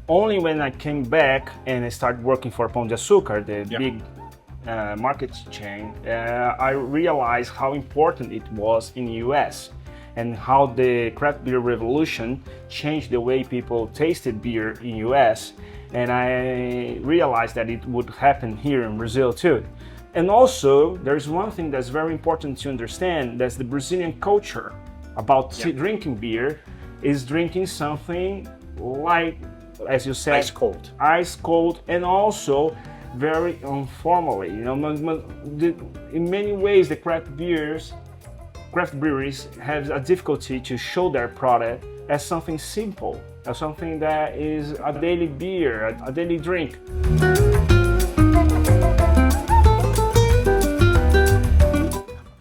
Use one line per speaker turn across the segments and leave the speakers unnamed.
only when I came back and I started working for Pão de Açúcar, the big market chain, I realized how important it was in the US and how the craft beer revolution changed the way people tasted beer in US. And I realized that it would happen here in Brazil too. And also, there's one thing that's very important to understand, that's the Brazilian culture about drinking beer is drinking something like, as you said, ice cold, and also very informally. You know, in many ways, the craft breweries have a difficulty to show their product as something simple, as something that is a daily beer, a daily drink.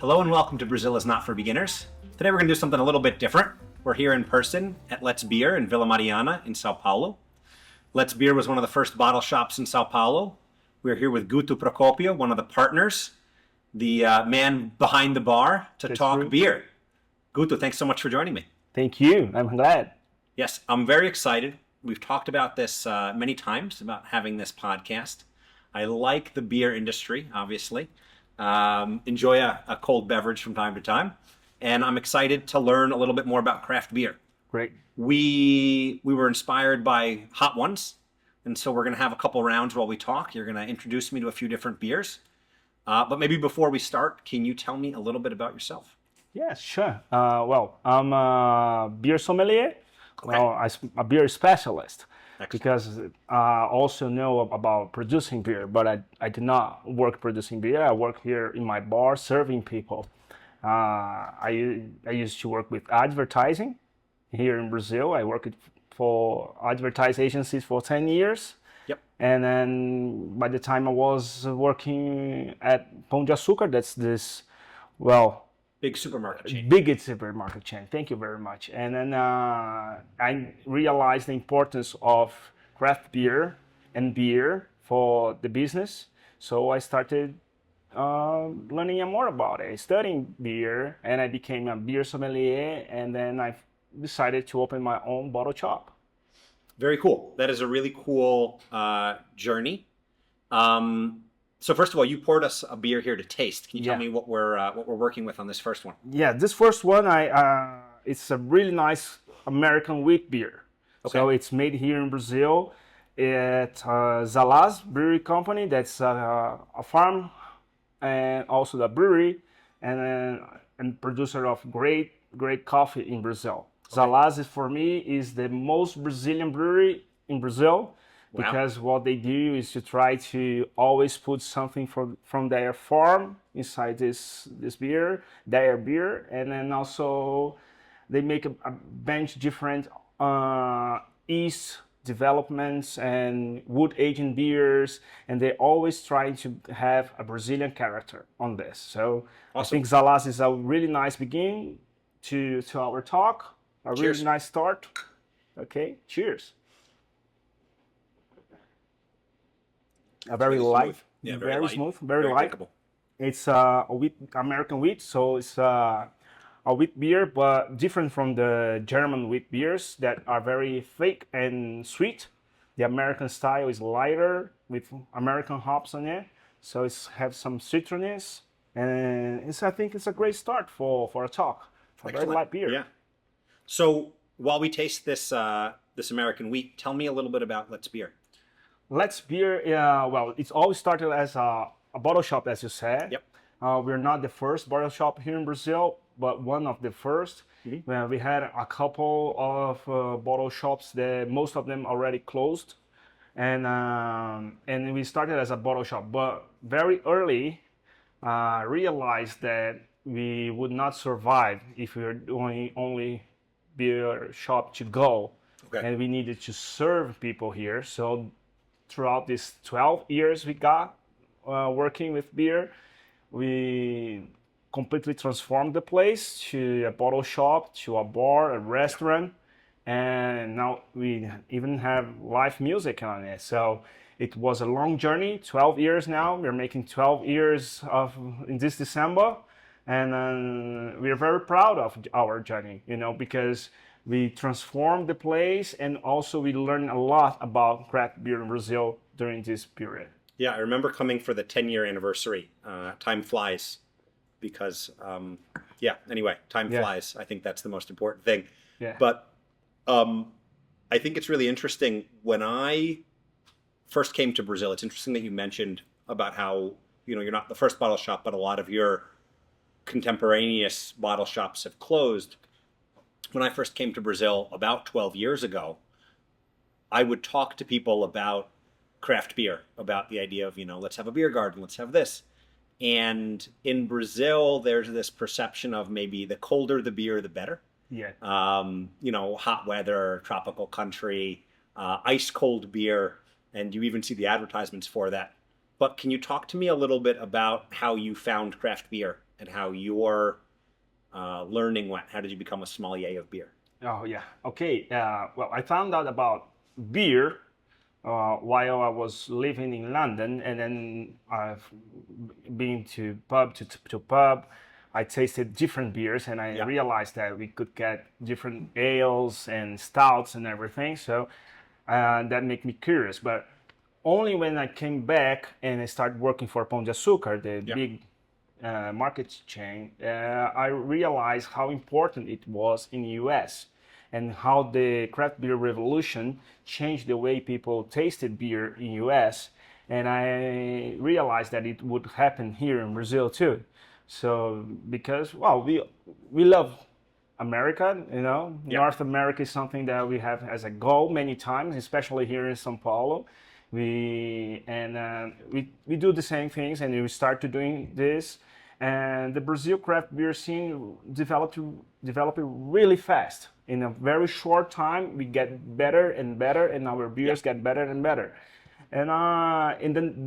Hello and welcome to Brazil is Not for Beginners. Today we're going to do something a little bit different. We're here in person at Let's Beer in Vila Mariana in Sao Paulo. Let's Beer was one of the first bottle shops in Sao Paulo. We're here with Guto Procopio, one of the partners, the man behind the bar to talk beer. Guto, thanks so much for joining me.
Thank you. I'm glad.
Yes, I'm very excited. We've talked about this many times, about having this podcast. I like the beer industry, obviously. Enjoy a cold beverage from time to time. And I'm excited to learn a little bit more about craft beer.
Great.
We were inspired by Hot Ones. And so we're going to have a couple rounds while we talk. You're going to introduce me to a few different beers. But maybe before we start, can you tell me a little bit about yourself?
Yeah, sure. Well, I'm a beer sommelier.
Okay.
Well, I'm a beer specialist.
Excellent.
Because I also know about producing beer, but I did not work producing beer. I work here in my bar serving people. I used to work with advertising here in Brazil. I worked for advertising agencies for 10 years.
Yep.
And then by the time I was working at Pão de Açúcar, that's this, well,
big supermarket chain.
Biggest supermarket chain. Thank you very much. And then I realized the importance of craft beer and beer for the business. So I started learning more about it, studying beer, and I became a beer sommelier. And then I decided to open my own bottle shop.
Very cool. That is a really cool journey. So first of all, you poured us a beer here to taste. Can you tell me what we're working with on this first one?
Yeah, this first one, it's a really nice American wheat beer. Okay. So it's made here in Brazil at Zalaz Brewery Company. That's a farm and also the brewery and producer of great coffee in Brazil. Okay. Zalaz for me is the most Brazilian brewery in Brazil. Wow. Because what they do is to try to always put something from their farm inside this beer, their beer, and then also they make a bunch different yeast developments and wood aging beers, and they always try to have a Brazilian character on this. So awesome. I think Zalaz is a really nice beginning to our talk, a Cheers. Really nice start. Okay, cheers. Very light,
yeah,
very smooth, very light. Drinkable. It's a wheat, American wheat, so it's a wheat beer, but different from the German wheat beers that are very thick and sweet. The American style is lighter with American hops on it, so it has some citrusiness, and I think it's a great start for a talk. A very light beer.
Yeah. So while we taste this American wheat, tell me a little bit about Let's Beer.
Let's Beer, well, it's always started as a bottle shop, as you said.
Yep.
We're not the first bottle shop here in Brazil, but one of the first. Mm-hmm. We had a couple of bottle shops that most of them already closed. And we started as a bottle shop, but very early realized that we would not survive if we were doing only beer shop to go. Okay. And we needed to serve people here. So throughout these 12 years we got working with beer, we completely transformed the place to a bottle shop, to a bar, a restaurant, and now we even have live music on it. So it was a long journey, 12 years now. We're making 12 years in this December, and we're very proud of our journey, because we transformed the place, and also we learned a lot about craft beer in Brazil during this period.
Yeah, I remember coming for the 10-year anniversary. Time flies because, yeah, anyway, time
Yeah,
flies. I think that's the most important thing.
yeah,
But um, I think it's really interesting. When I first came to Brazil, it's interesting that you mentioned about how, you're not the first bottle shop, but a lot of your contemporaneous bottle shops have closed. When I first came to Brazil about 12 years ago, I would talk to people about craft beer, about the idea of, let's have a beer garden, let's have this. And in Brazil, there's this perception of maybe the colder the beer, the better.
yeah.
Hot weather, tropical country, ice cold beer, and you even see the advertisements for that. But can you talk to me a little bit about how you found craft beer and how your learning went? How did you become a sommelier of beer?
Oh yeah. Okay. Well, I found out about beer while I was living in London, and then I've been to pub to pub. I tasted different beers, and I
Yeah.
realized that we could get different ales and stouts and everything. So that made me curious. But only when I came back and I started working for Pão de Açúcar, the
Yeah.
big market chain, I realized how important it was in the US and how the craft beer revolution changed the way people tasted beer in US. And I realized that it would happen here in Brazil too. So because, well, we love America,
Yeah.
North America is something that we have as a goal many times, especially here in Sao Paulo. We do the same things, and we start to doing this. And the Brazil craft beer scene developed really fast. In a very short time, we get better and better, and our beers get better and better. And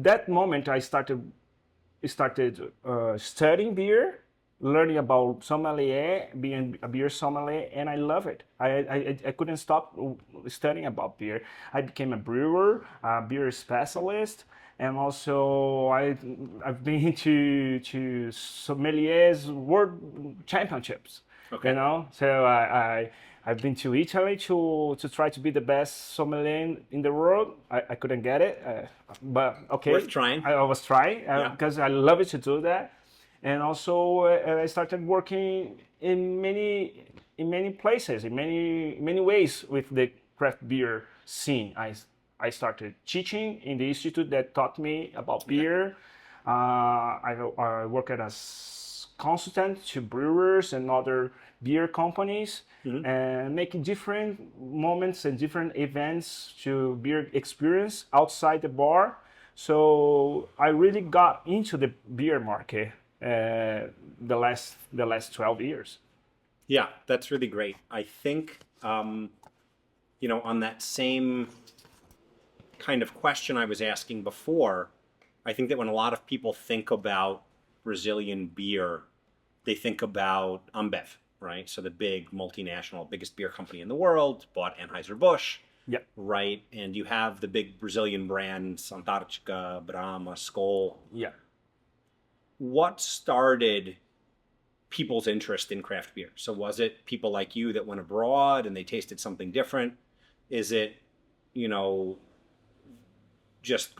that moment, I started studying beer, learning about sommelier, being a beer sommelier, and I love it. I couldn't stop studying about beer. I became a brewer, a beer specialist, and also I've been to sommeliers world championships.
Okay.
So I've been to Italy to try to be the best sommelier in the world. I couldn't get it, but okay.
Worth trying.
I was trying
Yeah.
because I love it to do that, and also I started working in many places, in many ways with the craft beer scene. I started teaching in the institute that taught me about beer. I work as consultant to brewers and other beer companies, and making different moments and different events to beer experience outside the bar. So I really got into the beer market the last 12 years.
Yeah, that's really great. I think, on that same kind of question I was asking before, I think that when a lot of people think about Brazilian beer, they think about Ambev, right? So the big multinational, biggest beer company in the world, bought Anheuser-Busch,
Yeah.
right? And you have the big Brazilian brands, Antarctica, Brahma, Skol.
Yeah.
What started people's interest in craft beer? So was it people like you that went abroad and they tasted something different? Is it, just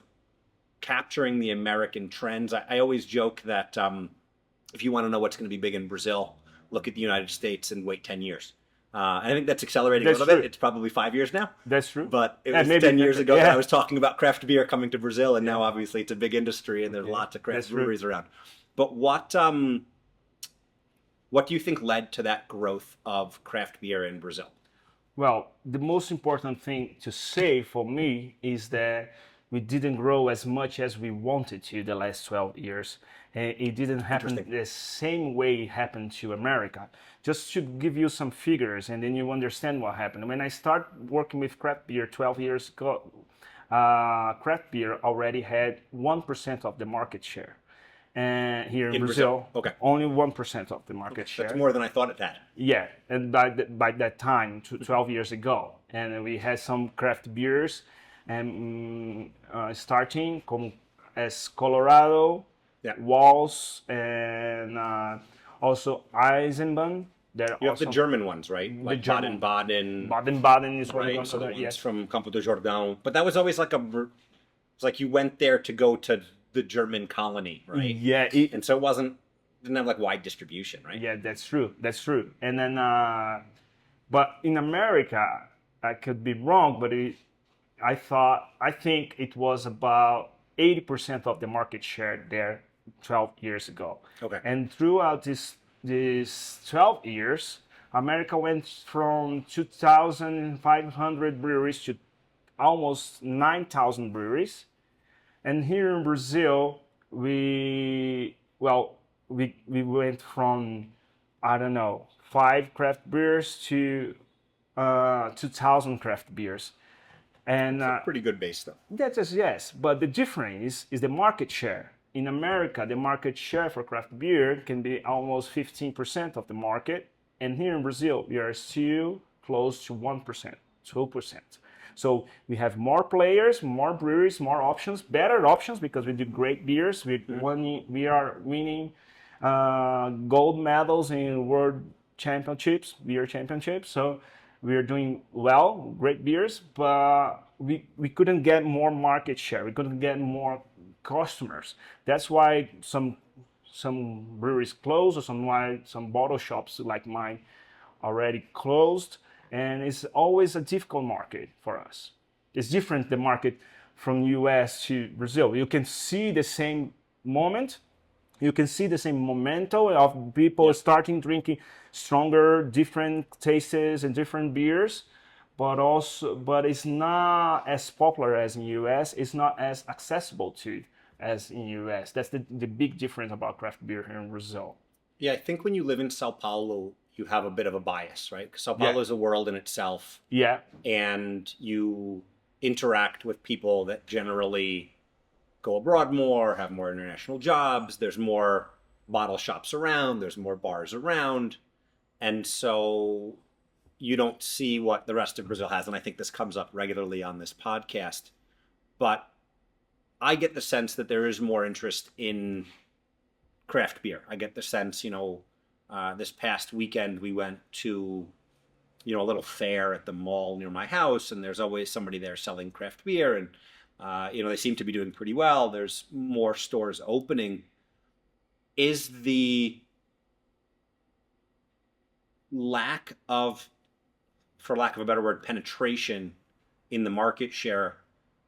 capturing the American trends? I always joke that if you want to know what's going to be big in Brazil, look at the United States and wait 10 years. I think that's accelerating
That's
a little
true.
bit. It's probably 5 years now.
That's true.
But it
Yeah,
was
maybe
10 years ago that
yeah.
I was talking about craft beer coming to Brazil, and now obviously it's a big industry and there's lots of craft
That's true.
breweries around. But what do you think led to that growth of craft beer in Brazil?
Well, the most important thing to say for me is that we didn't grow as much as we wanted to the last 12 years. It didn't happen the same way it happened to America. Just to give you some figures, and then you understand what happened. When I started working with craft beer 12 years ago, craft beer already had 1% of the market share. And here in Brazil,
Okay.
only 1% of the market share.
That's more than I thought it had.
Yeah, and by that time, 12 years ago, and we had some craft beers, and starting as Colorado,
Yeah.
Walls, and also Eisenbahn. They're
You have the
also
German ones, right?
the
Like
German.
Baden-Baden,
Baden-Baden is what I'm
right?
going
So the
to.
ones
Yes.
from Campo de Jordão. But that was always like it's like you went there to go to the German colony, right?
Yeah.
And so it didn't have like wide distribution, right?
Yeah, that's true. That's true. And then, but in America, I could be wrong, but I think it was about 80% of the market share there 12 years ago.
Okay.
And throughout this 12 years, America went from 2,500 breweries to almost 9,000 breweries. And here in Brazil, we went from, I don't know, 5 craft beers to 2,000 craft beers. And
It's a pretty good base, though.
that is yes, but the difference is the market share. In America, the market share for craft beer can be almost 15% of the market, and here in Brazil, we are still close to 1%, 2%. So we have more players, more breweries, more options, better options because we do great beers. We are winning gold medals in world championships, beer championships. So we are doing well, great beers, but we couldn't get more market share. We couldn't get more customers. That's why some breweries closed, or some bottle shops like mine already closed, and it's always a difficult market for us. It's different the market from US to Brazil. You can see the same moment, you can see the same momentum of people starting drinking stronger, different tastes and different beers, but it's not as popular as in US. It's not as accessible to as in US. That's the big difference about craft beer here in Brazil.
Yeah, I think when you live in Sao Paulo, you have a bit of a bias, right? Because Sao
Yeah.
Paulo is a world in itself,
Yeah,
and you interact with people that generally go abroad more, have more international jobs. There's more bottle shops around, there's more bars around. And so you don't see what the rest of Brazil has. And I think this comes up regularly on this podcast. But I get the sense that there is more interest in craft beer. I get the sense, this past weekend we went to, a little fair at the mall near my house, and there's always somebody there selling craft beer. And, they seem to be doing pretty well. There's more stores opening. Is the lack of, for lack of a better word, penetration in the market share,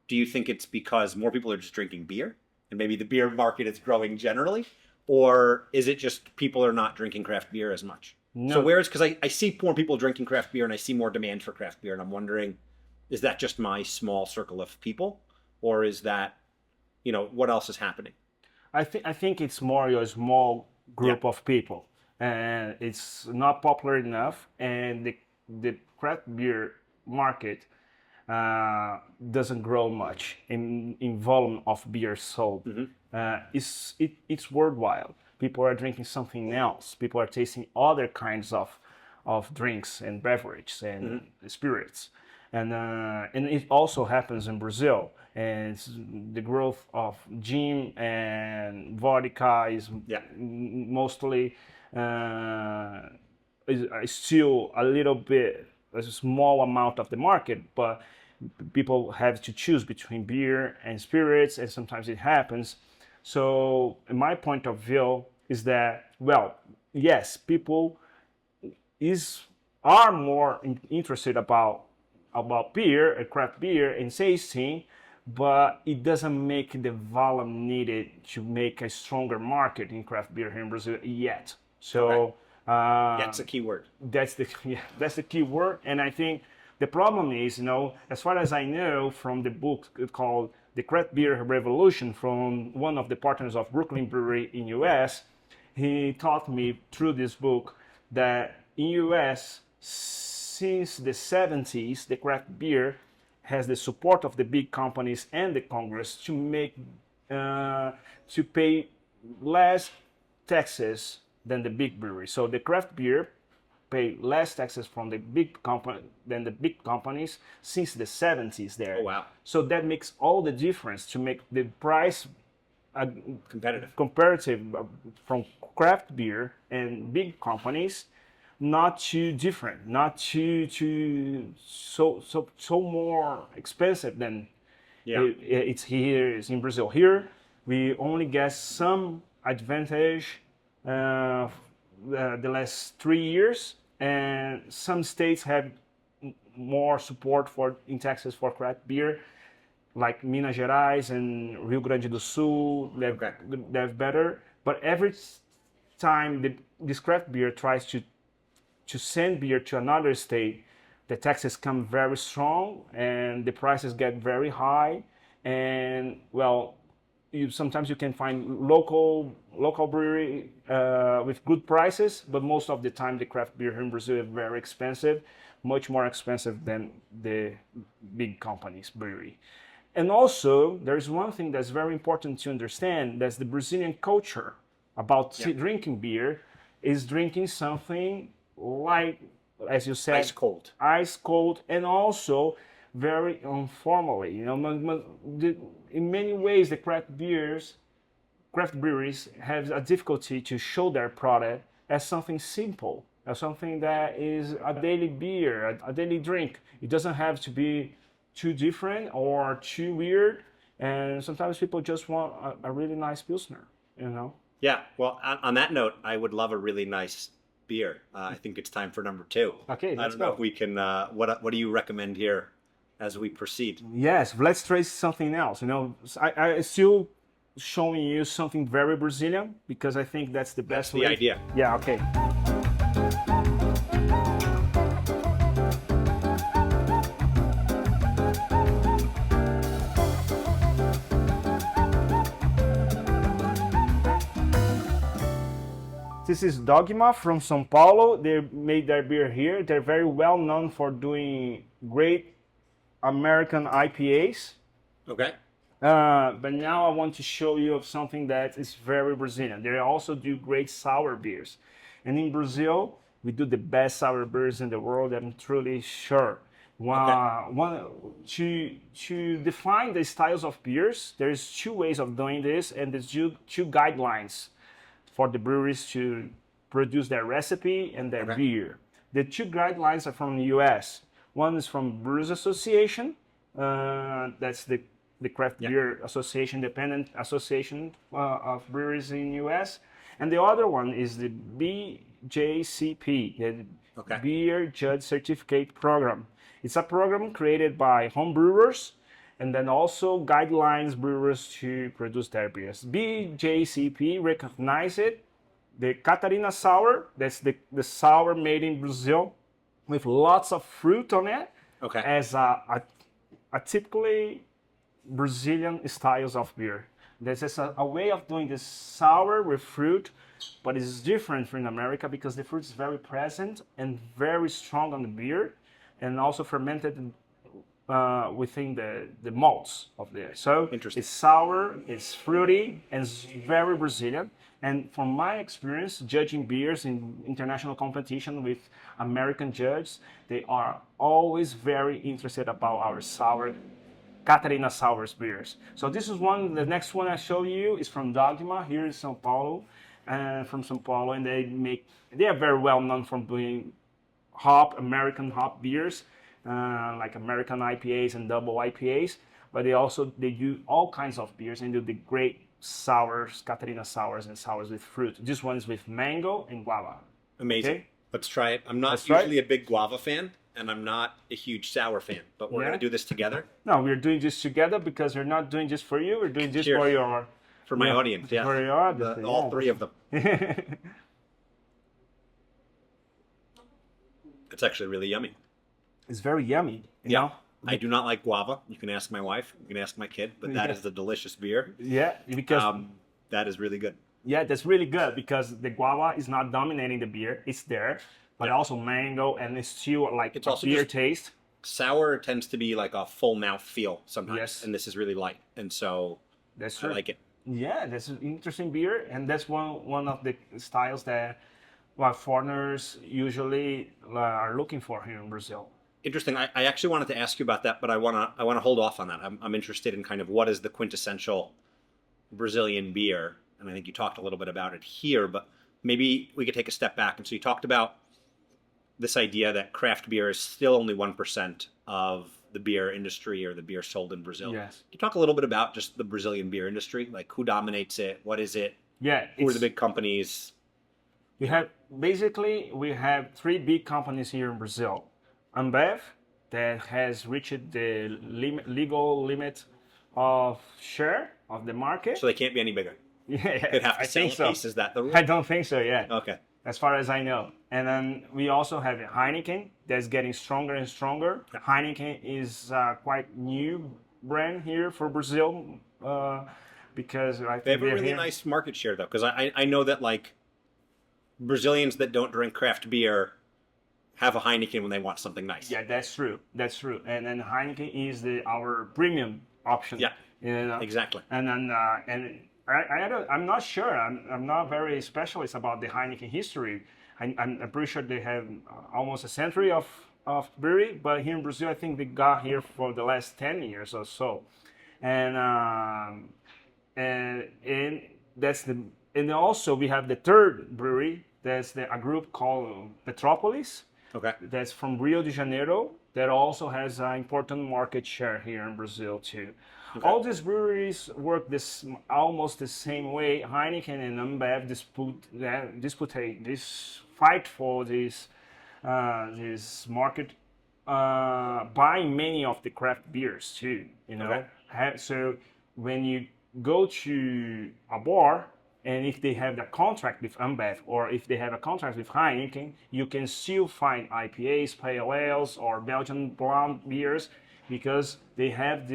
do you think it's because more people are just drinking beer and maybe the beer market is growing generally? Or is it just people are not drinking craft beer as much?
No.
So because I see more people drinking craft beer and I see more demand for craft beer, and I'm wondering, is that just my small circle of people? Or is that, what else is happening?
I think it's more your small group of people, and it's not popular enough, and the craft beer market doesn't grow much in volume of beer sold. It's worldwide. People are drinking something else. People are tasting other kinds of drinks and beverages and spirits, and it also happens in Brazil. And the growth of gin and vodka is mostly is still a little bit a small amount of the market, but people have to choose between beer and spirits, and sometimes it happens. So, in my point of view, is that yes, people are more interested about beer, craft beer, and tasting, but it doesn't make the volume needed to make a stronger market in craft beer here in Brazil yet. So
that's a key word.
That's the key word, and I think the problem is, as far as I know from the book called The Craft Beer Revolution from one of the partners of Brooklyn Brewery in US, he taught me through this book that in US since the 70s, the craft beer has the support of the big companies and the Congress to make to pay less taxes than the big breweries. So the craft beer pay less taxes from the big companies since the 70s there.
Oh, wow.
So that makes all the difference to make the price
comparative
from craft beer and big companies. not too different, not too so more expensive than it's here. It's in Brazil. Here we only get some advantage the last 3 years, and some states have more support for in Texas for craft beer, like Minas Gerais and Rio Grande do Sul. They're better, but every time this craft beer tries to send beer to another state, the taxes come very strong and the prices get very high. And well, sometimes you can find local brewery with good prices, but most of the time the craft beer here in Brazil is very expensive, much more expensive than the big companies brewery. And also, there's one thing that's very important to understand. That's the Brazilian culture about drinking beer is drinking something like, as you said, ice cold, and also very informally. You know, in many ways, the craft breweries have a difficulty to show their product as something simple, as something that is a daily beer, a daily drink. It doesn't have to be too different or too weird. And sometimes people just want a really nice pilsner, you know.
Yeah. Well, on that note, I would love a really nice beer. I think it's time for number 2.
Okay,
I don't know if we can. What do you recommend here as we proceed?
Yes, let's try something else. You know, I still showing you something very Brazilian because I think that's the best way.
That's the idea.
Yeah. Okay. This is Dogma from Sao Paulo. They made their beer here. They're very well known for doing great American IPAs.
Okay.
But now I want to show you of something that is very Brazilian. They also do great sour beers. And in Brazil, we do the best sour beers in the world, I'm truly sure. To define the styles of beers, there's 2 ways of doing this, and there's two guidelines for the breweries to produce their recipe and their beer. The 2 guidelines are from the US. One is from Brewers Association, that's the Craft Beer Association, independent association of breweries in US. And the other one is the BJCP, the Beer Judge Certificate Program. It's a program created by home brewers and then also guidelines brewers to produce their beers. BJCP recognizes the Catarina sour, that's the sour made in Brazil with lots of fruit on it, as a typically Brazilian styles of beer. This is a way of doing this sour with fruit, but it's different from America because the fruit is very present and very strong on the beer, and also fermented within the malts of there. So it's sour, it's fruity, and it's very Brazilian. And from my experience judging beers in international competition with American judges, they are always very interested about our sour Catarina sours beers. So this is one. The next one I show you is from Dogma here in Sao Paulo, and they are very well known for doing American hop beers, like American IPAs and double IPAs. But they do all kinds of beers and do the great sours, Catarina sours and sours with fruit. This one is with mango and guava.
Amazing. Okay? Let's try it. I'm not usually a big guava fan, and I'm not a huge sour fan, but we're going to do this together.
No, we're doing this together because we're not doing this for you. We're doing this
for my audience. Yeah,
for your audience.
All 3 of them. It's actually really yummy.
It's very yummy. You know?
I do not like guava. You can ask my wife. You can ask my kid. But that is a delicious beer.
Yeah, because
that is really good.
Yeah, that's really good because the guava is not dominating the beer. It's there, but also mango, and it's still like it's also beer taste.
Sour tends to be like a full mouth feel sometimes, and this is really light, and so I like it.
Yeah, that's an interesting beer, and that's one of the styles that foreigners usually are looking for here in Brazil.
Interesting. I actually wanted to ask you about that, but I want to hold off on that. I'm interested in kind of what is the quintessential Brazilian beer, and I think you talked a little bit about it here, but maybe we could take a step back. And so you talked about this idea that craft beer is still only 1% of the beer industry or the beer sold in Brazil.
Yes.
Can you talk a little bit about just the Brazilian beer industry? Like who dominates it? What is it?
Yeah.
Who are the big companies?
We have three big companies here in Brazil. Ambev, that has reached the legal limit of share of the market.
So they can't be any bigger.
Yeah,
They'd have to
I
sell
think
a
so.
piece. Is that the rule?
I don't think so. Yeah.
Okay.
As far as I know. And then we also have Heineken that's getting stronger and stronger.
Yeah.
Heineken is quite new brand here for Brazil because I think
They have a
they're
really
here.
nice market share though, because I know that like Brazilians that don't drink craft beer have a Heineken when they want something nice.
Yeah, that's true. That's true. And then Heineken is our premium option.
Yeah.
You know?
Exactly.
And then I'm not sure. I'm not very specialist about the Heineken history. I'm pretty sure they have almost a century of brewery, but here in Brazil, I think they got here for the last 10 years or so. And that's the and also we have the third brewery. That's a group called Petrópolis.
Okay.
That's from Rio de Janeiro. That also has an important market share here in Brazil too. Okay. All these breweries work almost the same way. Heineken and Ambev fight for this market, buying many of the craft beers too. You know, okay. So when you go to a bar, and if they have a contract with Ambev or if they have a contract with Heineken, you can still find IPAs, pale ales, or Belgian blonde beers because they have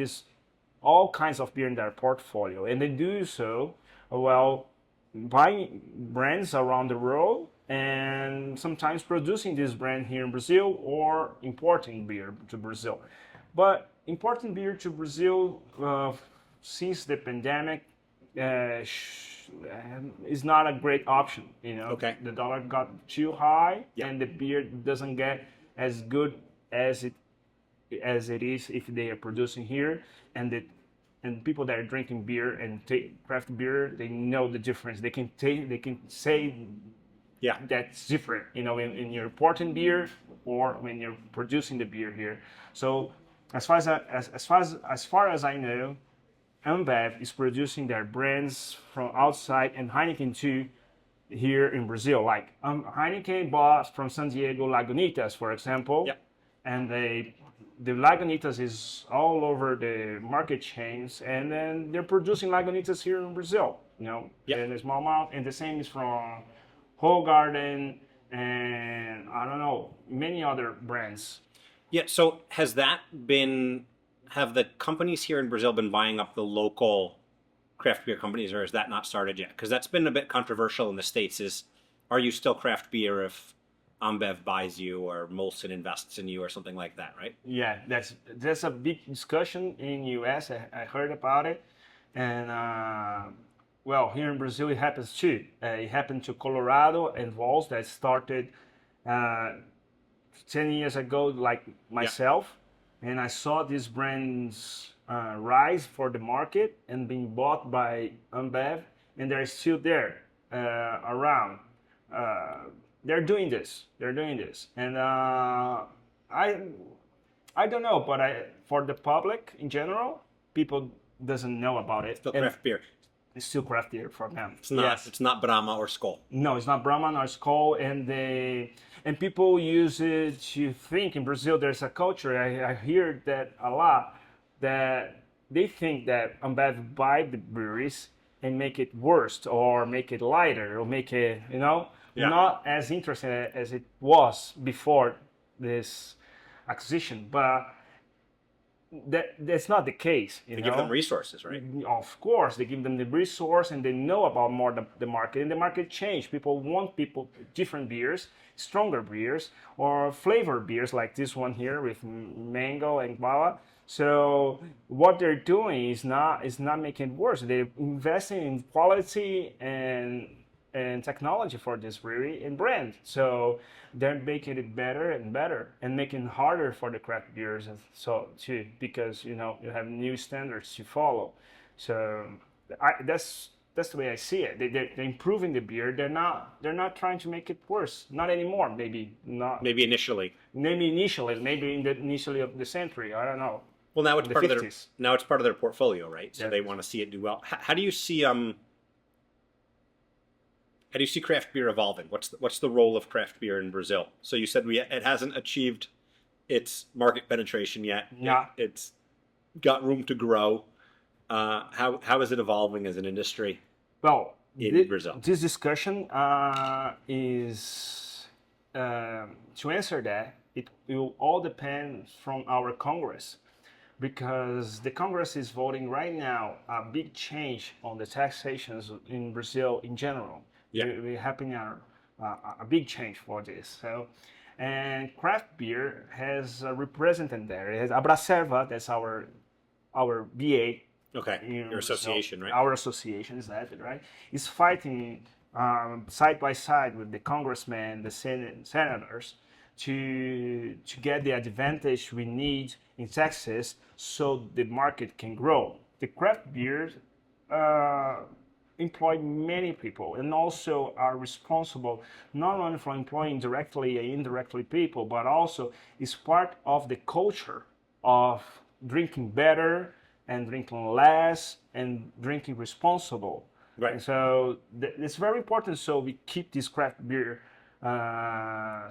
all kinds of beer in their portfolio. And they do so well buying brands around the world and sometimes producing this brand here in Brazil or importing beer to Brazil. But importing beer to Brazil since the pandemic is not a great option, you know.
Okay.
The dollar got too high, and the beer doesn't get as good as it is if they are producing here, and people that are drinking beer and take craft beer, they know the difference. They can say, yeah, that's different, you know, in your importing beer or when you're producing the beer here. So as far as I know, Ambev is producing their brands from outside and Heineken too here in Brazil. Like Heineken bought from San Diego Lagunitas, for example, and the Lagunitas is all over the market chains, and then they're producing Lagunitas here in Brazil, you know, in a small amount. And the same is from Whole Garden and I don't know, many other brands.
Yeah. So have the companies here in Brazil been buying up the local craft beer companies, or has that not started yet? Because that's been a bit controversial in the States. Are you still craft beer if Ambev buys you or Molson invests in you or something like that, right?
Yeah, that's a big discussion in US. I heard about it. And well, here in Brazil it happens too. It happened to Colorado and Vols that started 10 years ago, like myself. And I saw these brands rise for the market and being bought by Ambev, and they're still there around. They're doing this, and I don't know, but for the public in general, people doesn't know about it.
Still craft beer.
It's still craft beer for them.
It's not. Yes. It's not Brahma or Skol.
No, it's not Brahma or Skol, and people use it to think in Brazil there's a culture. I hear that a lot, that they think that Ambev buy the breweries and make it worse or make it lighter or make it, you know, not as interesting as it was before this acquisition. But that's not the case.
They give them resources, right?
Of course, they give them the resource and they know about more the market. And the market changed. People want different beers, stronger beers, or flavored beers like this one here with mango and guava. So what they're doing is not making it worse. They're investing in quality and technology for this brewery and brand. So they're making it better and better and making it harder for the craft beers so too, because you know you have new standards to follow. So that's that's the way I see it. They're improving the beer. They're not trying to make it worse. Not anymore. Maybe not.
Maybe initially.
Maybe initially. Maybe initially of the century. I don't know.
Well, now it's
In the
part of their
50s.
now it's part of their portfolio, right? So
Yeah.
they want to see it do well. How do you see how do you see craft beer evolving? What's the role of craft beer in Brazil? So you said it hasn't achieved its market penetration yet.
Yeah.
It's got room to grow. How is it evolving as an industry
Well,
in Brazil?
this discussion is to answer that. It will all depend from our Congress, because the Congress is voting right now a big change on the taxations in Brazil in general.
Yeah.
We're happening a big change for this. So, and craft beer has a representative there. It has Abracerva, that's our VA.
Okay, your association, right?
Our association is that, right? Is fighting side by side with the congressmen, the senators, to get the advantage we need in Texas so the market can grow. The craft beers employ many people and also are responsible not only for employing directly and indirectly people, but also is part of the culture of drinking better and drinking less and drinking responsible.
Right.
And so it's very important so we keep this craft beer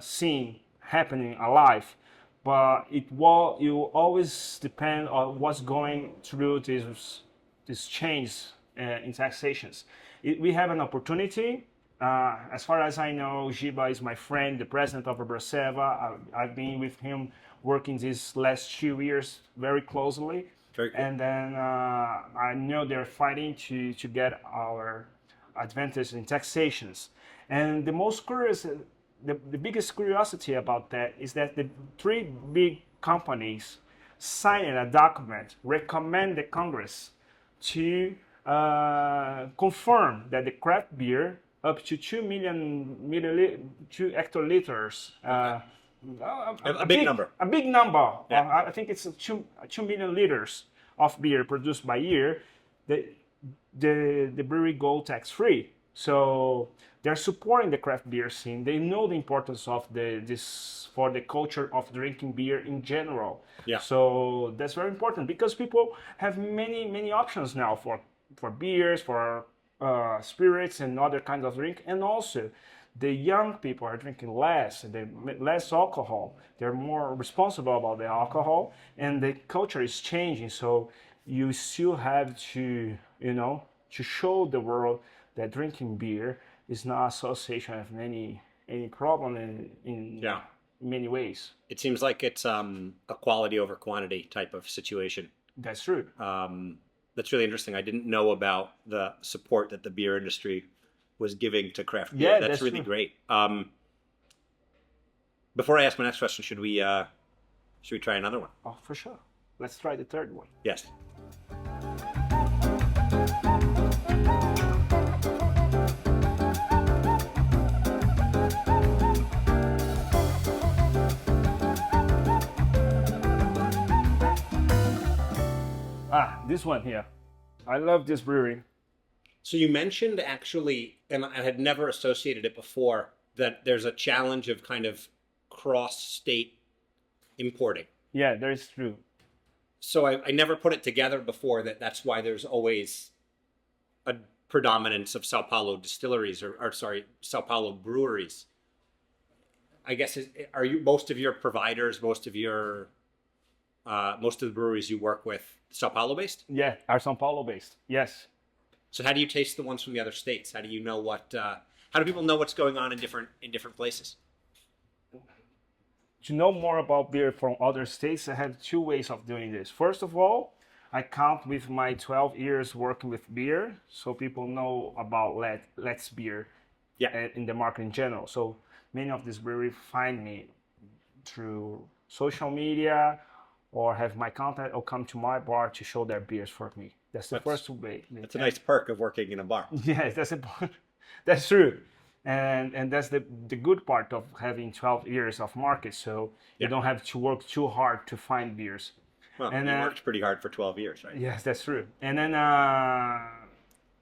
scene happening alive. But you always depend on what's going through this change in taxations. We have an opportunity. As far as I know, Giba is my friend, the president of Abracerva. I've been with him working these last 2 years very closely.
Very cool.
And then I know they're fighting to get our advantage in taxations. And the most curious, the biggest curiosity about that is that the three big companies signed a document recommend the Congress to confirm that the craft beer up to 2 million 2 hectoliters.
A big number.
A big number.
Yeah.
I think it's 2 million liters of beer produced by year. The brewery go tax free. So they're supporting the craft beer scene. They know the importance of this for the culture of drinking beer in general.
Yeah.
So that's very important because people have many options now for beers, for spirits and other kinds of drink, and also the young people are drinking less, less alcohol. They're more responsible about the alcohol, and the culture is changing. So you still have to, to show the world that drinking beer is not association of any problem in many ways.
It seems like it's a quality over quantity type of situation.
That's true.
That's really interesting. I didn't know about the support that the beer industry was giving to craft beer.
Yeah,
that's really
true.
Great. Before I ask my next question, should we try another one?
Oh, for sure. Let's try the third one.
Yes.
This one here. I love this brewery.
So you mentioned actually, and I had never associated it before, that there's a challenge of kind of cross-state importing.
Yeah, that is true.
So I never put it together before that's why there's always a predominance of Sao Paulo distilleries or Sao Paulo breweries. I guess, are you most of your providers, most of the breweries you work with, Sao Paulo based?
Yeah, are Sao Paulo based. Yes.
So how do you taste the ones from the other states? How do you know how do people know what's going on in different places?
To know more about beer from other states, I have two ways of doing this. First of all, I count with my 12 years working with beer, so people know about Let's Beer in the market in general. So many of these breweries find me through social media or have my contact or come to my bar to show their beers for me. That's the first way.
That's a nice perk of working in a bar.
Yes, that's true. And that's the good part of having 12 years of market. So you don't have to work too hard to find beers.
Well, you worked pretty hard for 12 years, right?
Yes, that's true. And then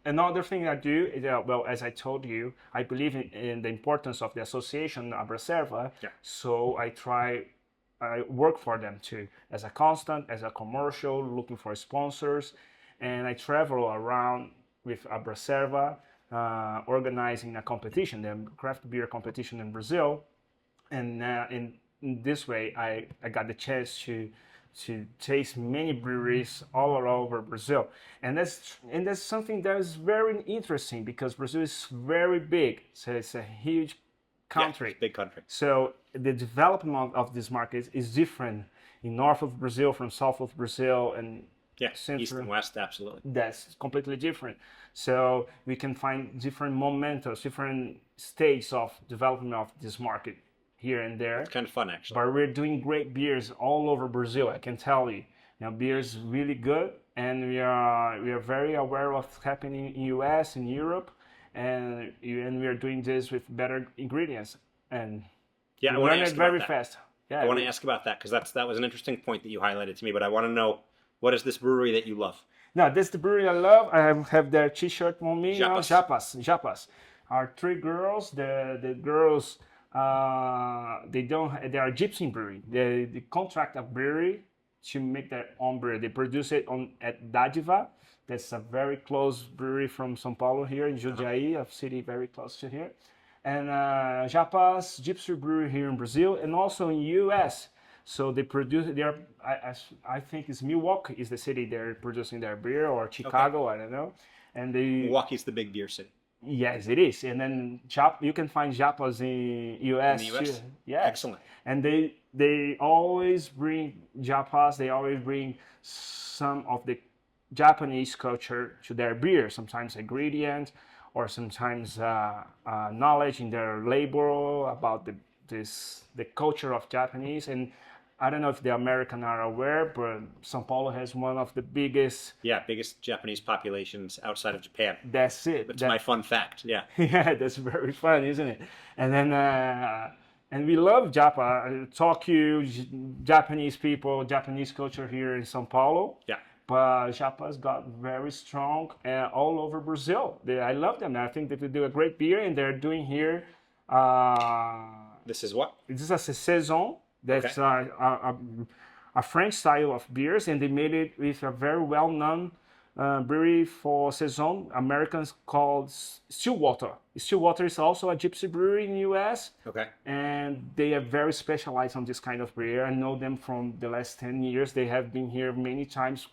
another thing I do is, well, as I told you, I believe in the importance of the association Abracerva.
Yeah.
So I work for them too, as a constant, as a commercial, looking for sponsors, and I travel around with Abracerva, organizing a competition, the craft beer competition in Brazil, and in this way, I got the chance to taste many breweries all over Brazil, and that's something that is very interesting because Brazil is very big, so it's a huge country.
Yeah, big country.
So the development of this market is different in north of Brazil from south of Brazil and
Yeah,
central.
east and west, absolutely.
That's completely different. So we can find different momentos, different stages of development of this market here and there.
It's kind of fun, actually.
But we're doing great beers all over Brazil. I can tell you, beer is really good, and we are very aware of what's happening in US and Europe, and we are doing this with better ingredients, and
Yeah, I
we
want to
learn it
ask about
very
that.
fast. Yeah,
I want to ask about that because that was an interesting point that you highlighted to me. But I want to know, what is this brewery that you love?
No, this is the brewery I love. I have their T-shirt on me.
Japas.
Japas. Our three girls. The girls. They are gypsy brewery. They contract a brewery to make their own beer. They produce it at Dádiva. That's a very close brewery from Sao Paulo here in Jundiaí, a city very close to here. And Japas Gypsy Brewery here in Brazil, and also in US. So they produce. I think it's Milwaukee is the city they're producing their beer, or Chicago. I don't know. And
Milwaukee's the big beer city.
Yes, it is. And then you can find Japas in US.
In the US?
Too. Yeah.
Excellent.
And they always bring Japas. They always bring some of the Japanese culture to their beer. Sometimes ingredients, or sometimes knowledge in their label about the culture of Japanese. And I don't know if the American are aware, but Sao Paulo has one of the biggest.
Yeah, biggest Japanese populations outside of Japan.
That's it.
That's my fun fact. Yeah.
Yeah, that's very fun, isn't it? And then and we love Japa. Tokyo, Japanese people, Japanese culture here in Sao Paulo.
Yeah.
But Japa's got very strong all over Brazil. I love them. I think that they do a great beer, and they're doing here.
This is what?
This is a saison. That's a French style of beers, and they made it with a very well-known brewery for saison. Americans called Stillwater. Stillwater is also a gypsy brewery in the US.
Okay.
And they are very specialized on this kind of beer. I know them from the last 10 years. They have been here many times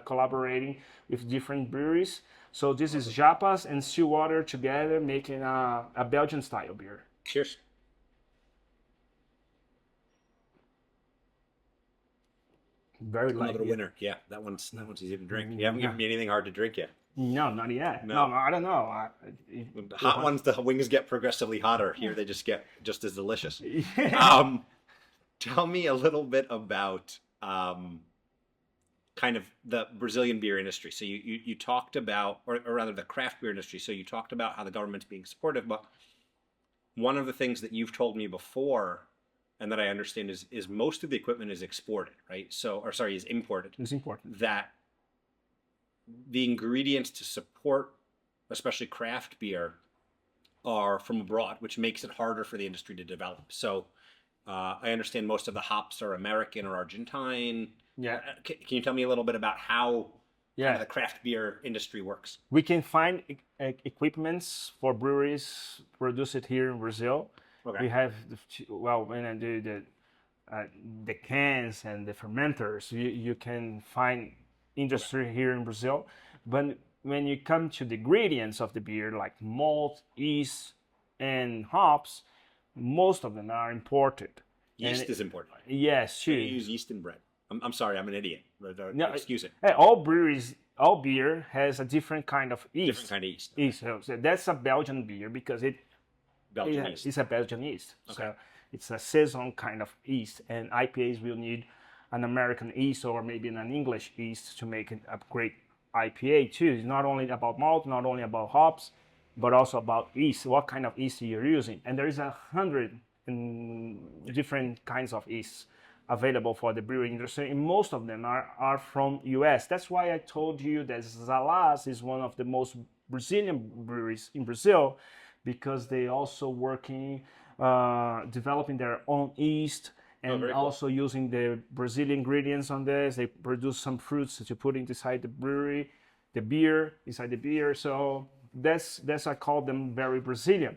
collaborating with different breweries. So this is Japas and Stillwater together making a Belgian style beer.
Cheers.
Very light.
Another winner. Yeah, that one's easy to drink. You haven't given me anything hard to drink yet.
No, not yet.
No.
No, I don't know.
The hot ones, the wings get progressively hotter. Here they just get just as delicious.
Yeah.
Tell me a little bit about kind of the Brazilian beer industry. So you talked about, or rather the craft beer industry. So you talked about how the government's being supportive, but one of the things that you've told me before, and that I understand, is most of the equipment is exported, right? Is imported.
It's important.
That the ingredients to support, especially craft beer, are from abroad, which makes it harder for the industry to develop. So I understand most of the hops are American or Argentine.
Yeah.
Can you tell me a little bit about how
Yeah.
the craft beer industry works?
We can find equipments for breweries produced here in Brazil.
Okay.
We have, when I do the cans and the fermenters, you can find industry here in Brazil. But when you come to the ingredients of the beer, like malt, yeast, and hops, most of them are imported.
Yeast is important.
Yes,
You
sure.
use yeast in bread. I'm sorry, I'm an idiot. But,
No,
excuse it.
All breweries, all beer has a different kind of yeast.
Different kind of yeast.
Yeast. So that's a Belgian beer because
Belgian yeast.
it's a Belgian yeast.
Okay.
So it's a saison kind of yeast, and IPAs will need an American yeast or maybe an English yeast to make it a great IPA too. It's not only about malt, not only about hops, but also about yeast. What kind of yeast you're using? And there is 100 different kinds of yeast available for the brewing industry, and most of them are from US. That's why I told you that Zalas is one of the most Brazilian breweries in Brazil, because they also working developing their own yeast, and
very cool.
also using the Brazilian ingredients on this. They produce some fruits to put inside the brewery, the beer inside the beer. So that's I call them very Brazilian.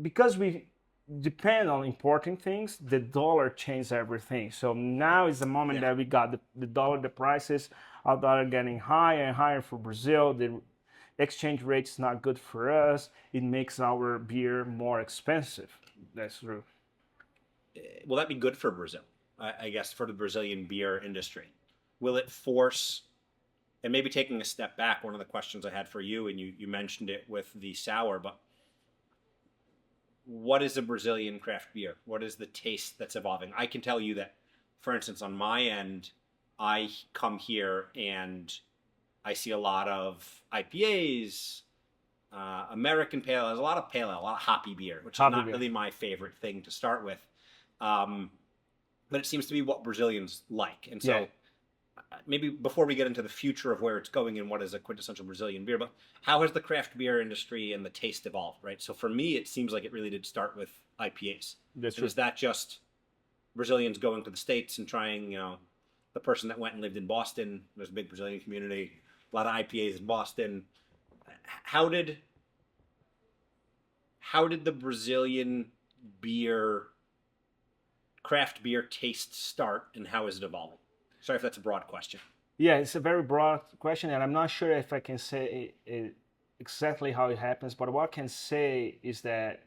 Because we depend on importing things, the dollar changed everything. So now is the moment that we got the dollar, the prices of dollar getting higher and higher for Brazil. The exchange rate is not good for us. It makes our beer more expensive. That's true.
Will that be good for Brazil? I guess for the Brazilian beer industry, will it force? And maybe taking a step back, one of the questions I had for you, and you mentioned it with the sour, but what is a Brazilian craft beer? What is the taste that's evolving? I can tell you that, for instance, on my end, I come here and I see a lot of IPAs, American pale ale, a lot of pale ale, a lot of hoppy beer, which is not really my favorite thing to start with. But it seems to be what Brazilians like. And so maybe before we get into the future of where it's going and what is a quintessential Brazilian beer, but how has the craft beer industry and the taste evolved, right? So for me, it seems like it really did start with IPAs.
That's true.
Is that just Brazilians going to the States and trying, the person that went and lived in Boston, there's a big Brazilian community, a lot of IPAs in Boston. How did the Brazilian craft beer taste start, and how is it evolving? Sorry if that's a broad question.
Yeah, it's a very broad question, and I'm not sure if I can say exactly how it happens, but what I can say is that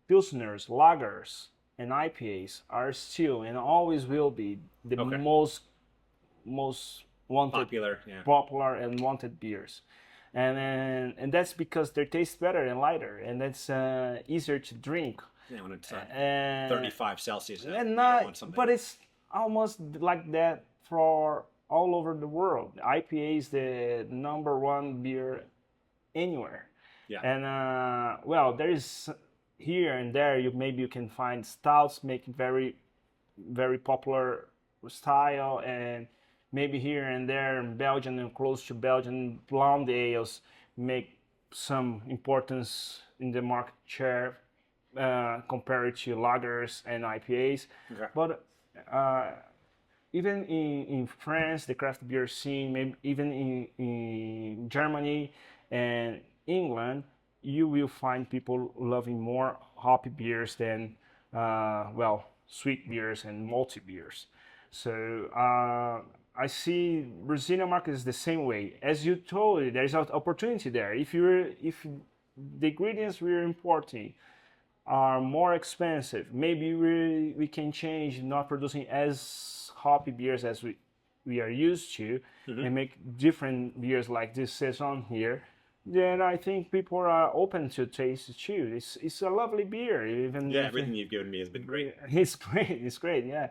Pilsners, lagers, and IPAs are still and always will be the most wanted, popular and wanted beers. And that's because they taste better and lighter, and that's easier to drink.
Yeah, when it's 35 Celsius.
And but it's almost like that for all over the world. IPA is the number one beer anywhere.
Yeah.
And well, there is here and there maybe you can find stouts making very, very popular style, and maybe here and there in Belgium and close to Belgium, blonde ales make some importance in the market share compared to lagers and IPAs.
Okay.
But even in France, the craft beer scene, maybe even in Germany and England, you will find people loving more hoppy beers than, sweet beers and malty beers. So I see Brazilian market is the same way. As you told, there is an opportunity there. If the ingredients we're importing are more expensive, maybe we can change not producing as hoppy beers as we are used to, and make different beers like this saison here. Then I think people are open to taste it too. It's a lovely beer. Even
everything you've given me has been great.
It's great. It's great. Yeah,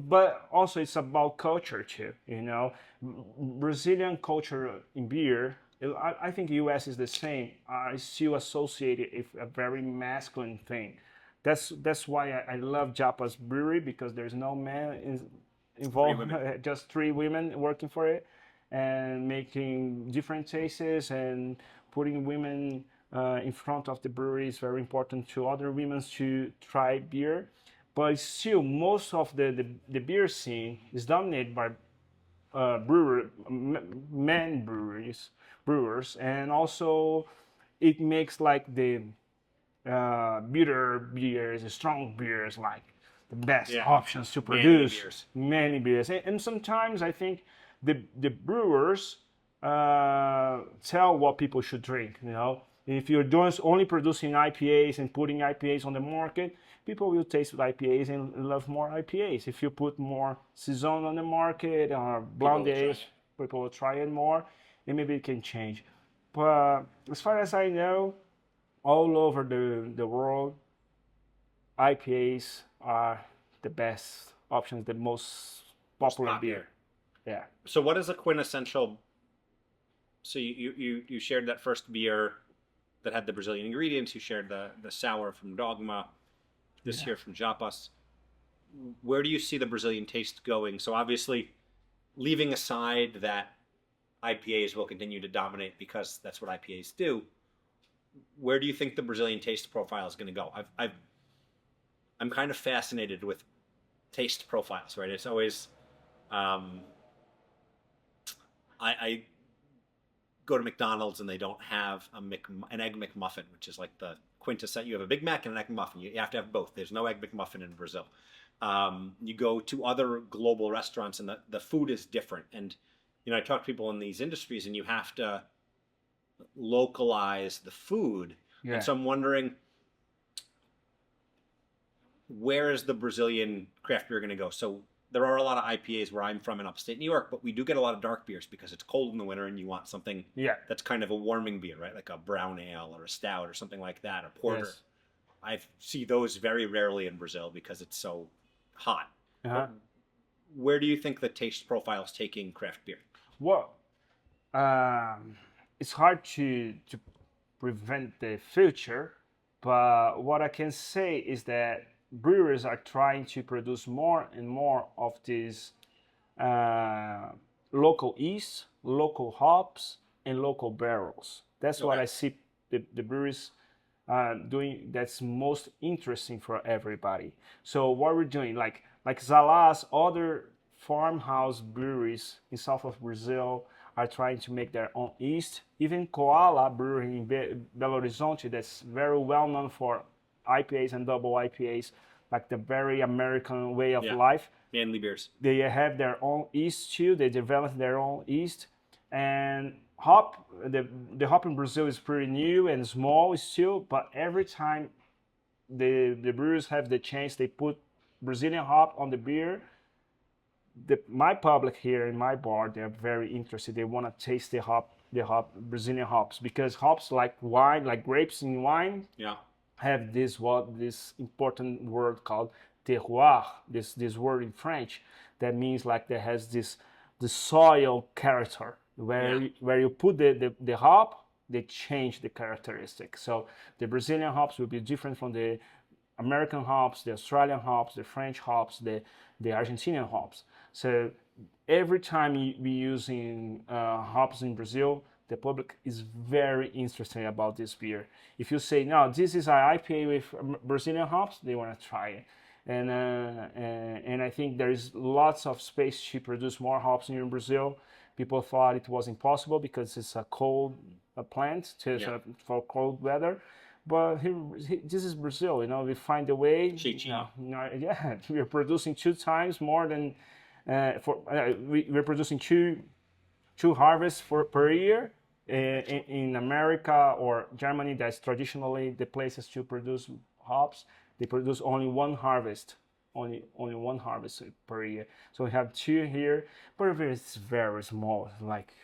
but also it's about culture too. Brazilian culture in beer. I think U.S. is the same. I still associated with a very masculine thing. That's why I love Japa's brewery, because there's no man involved, just 3 women working for it, and making different tastes, and putting women in front of the brewery is very important to other women to try beer. But still, most of the beer scene is dominated by men brewers, and also it makes like the bitter beers, strong beers, like the best options to produce many beers. And sometimes I think the brewers tell what people should drink. If you're only producing IPAs and putting IPAs on the market, people will taste IPAs and love more IPAs. If you put more saison on the market or blonde ales, people will try it more, and maybe it can change. But as far as I know, all over the world, IPAs are the best options, the most popular beer. Yeah.
So what is a quintessential? So you shared that first beer that had the Brazilian ingredients. You shared the sour from Dogma. this here from Japas. Where do you see the Brazilian taste going? So obviously, leaving aside that IPAs will continue to dominate because that's what IPAs do. Where do you think the Brazilian taste profile is going to go? I'm kind of fascinated with taste profiles, right? It's always um, I go to McDonald's and they don't have an egg McMuffin, which is like the quintessence. You have a Big Mac and an egg McMuffin. You have to have both. There's no egg McMuffin in Brazil. You go to other global restaurants and the food is different. And I talk to people in these industries, and you have to localize the food.
Yeah.
And so I'm wondering, where is the Brazilian craft beer going to go? So there are a lot of IPAs where I'm from in upstate New York, but we do get a lot of dark beers because it's cold in the winter and you want something that's kind of a warming beer, right? Like a brown ale or a stout or something like that, or porter.
Yes.
I see those very rarely in Brazil because it's so hot. Where do you think the taste profile is taking craft beer?
Well, it's hard to prevent the future, but what I can say is that breweries are trying to produce more and more of these local yeast, local hops, and local barrels. That's what I see the breweries doing. That's most interesting for everybody. So what we're doing, like Zala's, other farmhouse breweries in south of Brazil are trying to make their own yeast. Even Koala Brewery in Belo Horizonte, that's very well known for IPAs and double IPAs, like the very American way of life.
Manly beers.
They have their own yeast too. They develop their own yeast. And the hop in Brazil is pretty new and small still, but every time the brewers have the chance, they put Brazilian hop on the beer. My public here in my bar, they're very interested. They want to taste the Brazilian hops, because hops, like wine, like grapes in wine, have this important word called terroir. This word in French that means like there has the soil character where you put the hop, they change the characteristics. So the Brazilian hops will be different from the American hops, the Australian hops, the French hops, the Argentinian hops. So every time we using hops in Brazil, the public is very interested about this beer. If you say, no, this is an IPA with Brazilian hops, they want to try it. And I think there is lots of space to produce more hops here in Brazil. People thought it was impossible because it's a cold plant for cold weather. But this is Brazil, we find a way. We're producing 2 times more than we're producing two harvests per year. In America or Germany, that's traditionally the places to produce hops. They produce only one harvest per year. So we have 2 here, but it's very small, like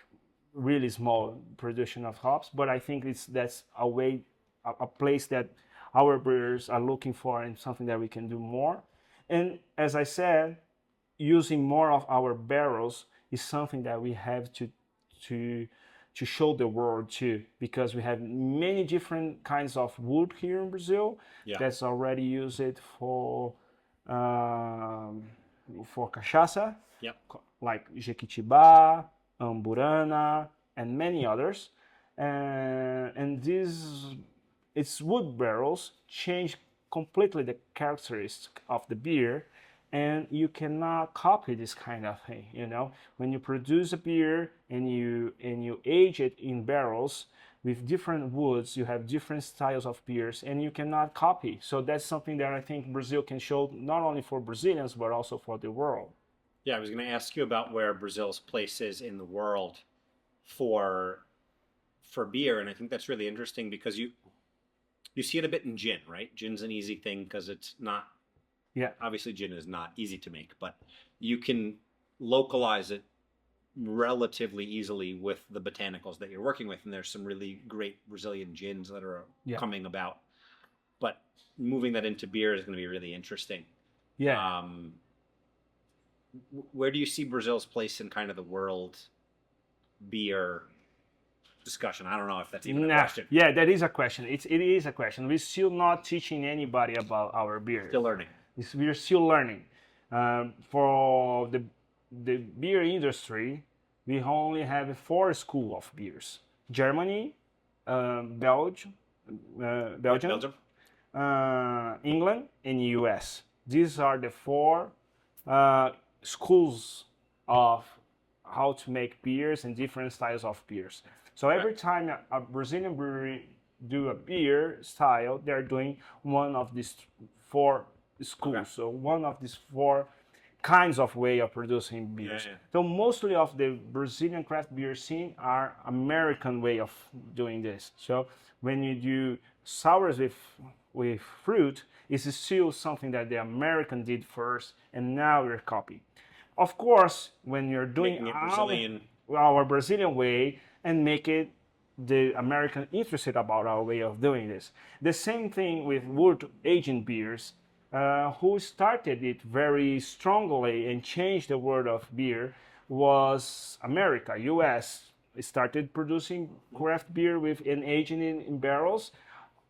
really small production of hops. But I think that's a place that our brewers are looking for, and something that we can do more. And as I said, using more of our barrels is something that we have to show the world too, because we have many different kinds of wood here in Brazil that's already used for cachaça, like Jequitibá, Amburana, and many others. And its wood barrels change completely the characteristic of the beer, and you cannot copy this kind of thing. When you produce a beer and you age it in barrels with different woods, you have different styles of beers, and you cannot copy. So that's something that I think Brazil can show, not only for Brazilians but also for the world.
I was going to ask you about where Brazil's place is in the world for beer, and I think that's really interesting because you see it a bit in gin, right? Gin's an easy thing because it's not. Obviously, gin is not easy to make, but you can localize it relatively easily with the botanicals that you're working with, and there's some really great Brazilian gins that are coming about. But moving that into beer is going to be really interesting. Where do you see Brazil's place in kind of the world beer discussion. I don't know if that's even a
Nah,
question.
yeah, that is a question. It is a question. We're still not teaching anybody about our beer.
Still learning.
We're still learning. For the beer industry, we only have 4 schools of beers: Germany, Belgium,
Belgium.
England, and US. These are the 4 schools of how to make beers and different styles of beers. So every time a Brazilian brewery do a beer style, they're doing one of these 4 schools.
Okay.
So one of these 4 kinds of way of producing beers.
Yeah.
So mostly of the Brazilian craft beer scene are American way of doing this. So when you do sours with fruit, it's still something that the American did first, and now we're copying. Of course, when you're doing
Making it Brazilian.
our Brazilian way and make it the American interested about our way of doing this. The same thing with wood aging beers, who started it very strongly and changed the world of beer was America, US. Started producing craft beer with and aging in barrels.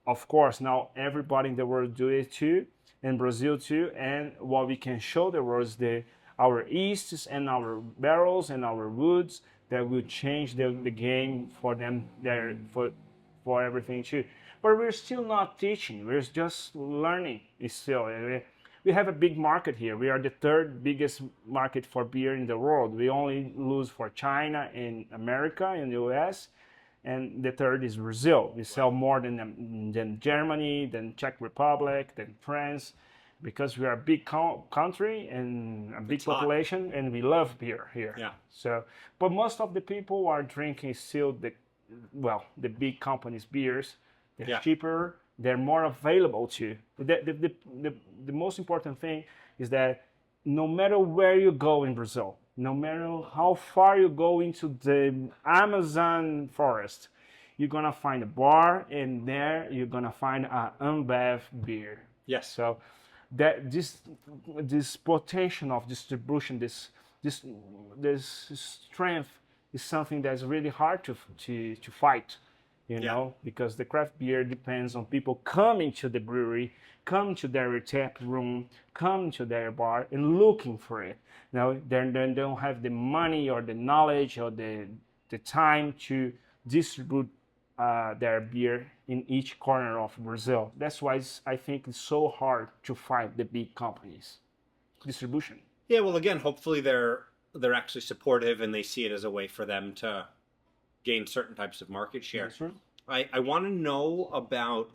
Of course, now everybody in the world do it too, in Brazil too. And what we can show the world is our yeasts and our barrels and our woods that will change the game for them there for everything too. But we're still not teaching. We're just learning. Still, we have a big market here. We are the 3rd biggest market for beer in the world. We only lose for China and America and the US. And the 3rd is Brazil. We sell more than Germany, than Czech Republic, than France, because we are a big country and a big population, and we love beer here.
Yeah.
So, but most of the people are drinking still the big companies' beers. They're cheaper. They're more available too. The most important thing is that no matter where you go in Brazil, no matter how far you go into the Amazon forest, you're gonna find a bar, and there you're gonna find an Ambev beer.
Yes.
So that this potential of distribution, this strength is something that's really hard to fight. You know, because the craft beer depends on people coming to the brewery, come to their tap room, come to their bar and looking for it. Now, they don't have the money or the knowledge or the time to distribute their beer in each corner of Brazil. That's why I think it's so hard to find the big companies distribution.
Yeah, well, again, hopefully they're actually supportive and they see it as a way for them to gain certain types of market share.
That's right.
I want to know about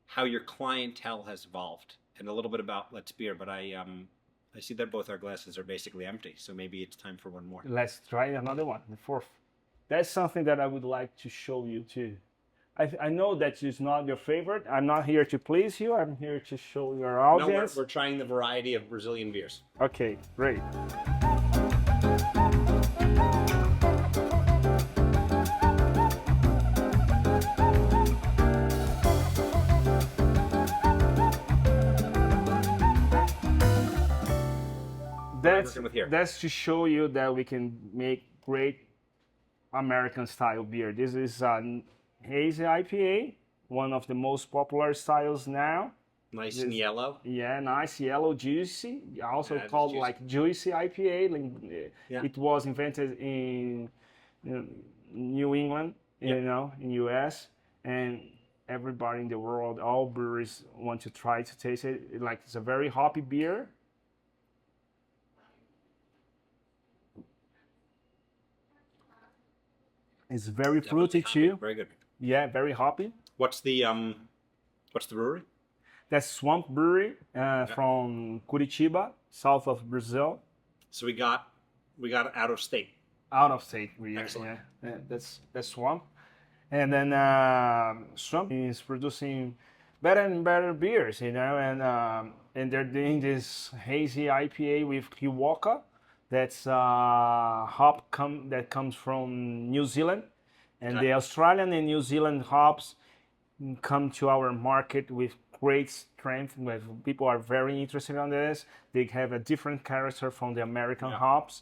how your clientele has evolved and a little bit about Let's Beer, but I see that both our glasses are basically empty, so maybe it's time for one more.
Let's try another one, the 4th. That's something that I would like to show you too. I know that it's not your favorite. I'm not here to please you. I'm here to show your audience.
No, we're trying the variety of Brazilian beers.
Okay, great. That's to show you that we can make great American style beer. This is a hazy IPA, one of the most popular styles now.
Nice and yellow.
Yeah, nice yellow, juicy. Also called
juicy.
Like juicy IPA. It was invented in New England, in US, and everybody in the world, all breweries want to try to taste it. Like it's a very hoppy beer. It's very fruity too.
Very good.
Yeah, very hoppy.
What's the brewery?
That's Swamp Brewery from Curitiba, south of Brazil.
So we got out of state.
Out of state,
Excellent.
Yeah, that's Swamp, and then Swamp is producing better and better beers, and they're doing this hazy IPA with Hiwaka. That's hop that comes from New Zealand, and the Australian and New Zealand hops come to our market with great strength. People are very interested in this. They have a different character from the American hops.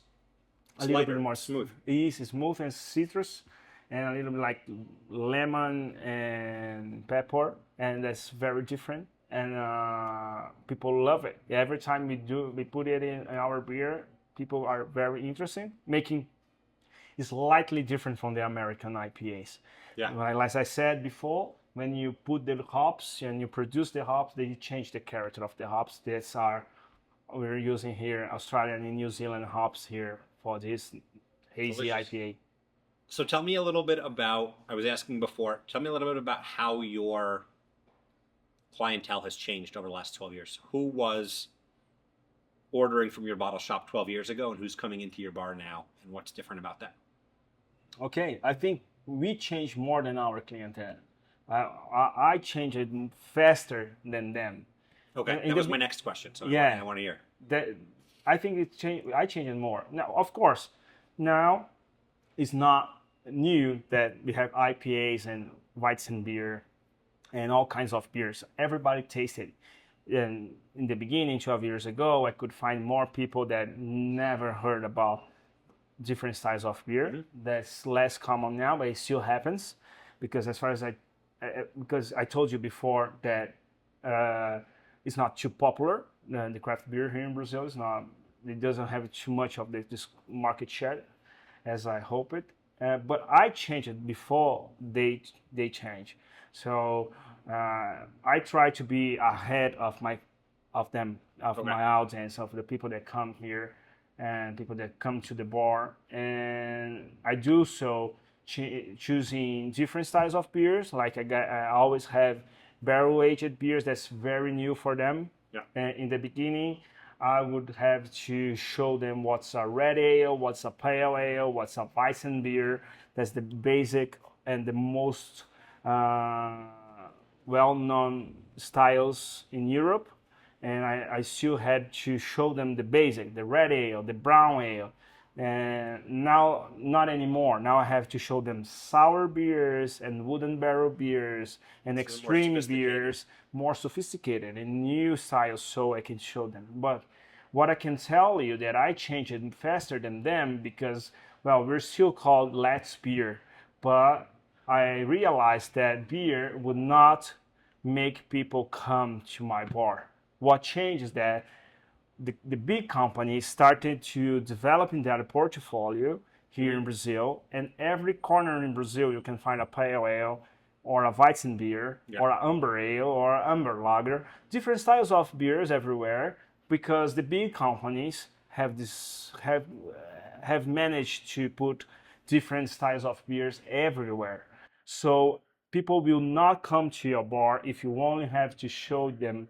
A little bit more smooth.
It's smooth and citrus, and a little bit like lemon and pepper, and that's very different. And people love it. Every time we put it in our beer, people are very interested, making is slightly different from the American IPAs.
Yeah.
Well, as I said before, when you put the hops and you produce the hops, they change the character of the hops. That's our we're using here Australian and New Zealand hops here for this hazy
Delicious.
IPA.
So tell me a little bit about, I was asking before, tell me a little bit about how your clientele has changed over the last 12 years. Who was ordering from your bottle shop 12 years ago and who's coming into your bar now, and what's different about that?
Okay, I think we change more than our clientele. I change it faster than them.
Okay, that was my next question, so
yeah,
I want to hear.
That I think I change it more. Now, of course, now it's not new that we have IPAs and Weizen beer and all kinds of beers. Everybody tasted. And in the beginning, 12 years ago, I could find more people that never heard about different styles of beer. Mm-hmm. That's less common now, but it still happens because as far as because I told you before that it's not too popular. The craft beer here in Brazil is not. It doesn't have too much of this market share as I hope it. But I changed it before they change. So I try to be ahead of my audience, of the people that come here and people that come to the bar, and I do so choosing different styles of beers. Like I always have barrel aged beers that's very new for them.
Yeah.
And in the beginning, I would have to show them what's a red ale, what's a pale ale, what's a Weizen beer. That's the basic and the most well-known styles in Europe. And I still had to show them the basic, the red ale, the brown ale. And now, not anymore. Now I have to show them sour beers and wooden barrel beers and so extreme beers, more sophisticated and new styles, so I can show them. But what I can tell you that I changed it faster than them because, well, we're still called Let's Beer, but I realized that beer would not make people come to my bar. What changed is that the big companies started to develop in their portfolio here in Brazil, and every corner in Brazil you can find a pale ale or a Weizen beer or an amber ale or an amber lager, different styles of beers everywhere, because the big companies have managed to put different styles of beers everywhere. So people will not come to your bar if you only have to show them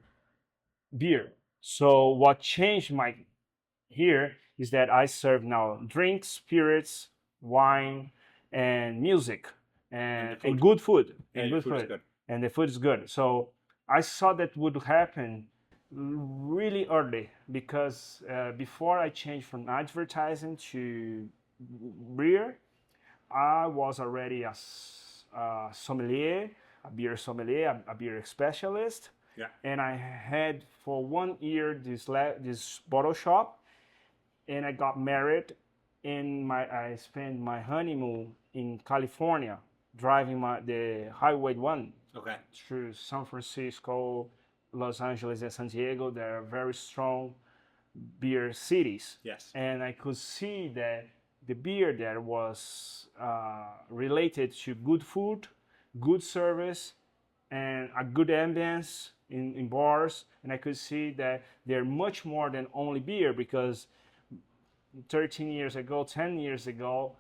beer. So what changed here is that I serve now drinks, spirits, wine, and music, and good food.
And good food.
And the food is good. So I saw that would happen really early because before I changed from advertising to beer, I was already a sommelier, a beer sommelier, a beer specialist.
Yeah.
And I had for 1 year this bottle shop, and I got married. I spent my honeymoon in California, driving the Highway 1 through San Francisco, Los Angeles, and San Diego. They're very strong beer cities.
Yes.
And I could see that the beer there was related to good food, good service, and a good ambience in bars. And I could see that they're much more than only beer, because 13 years ago, 10 years ago,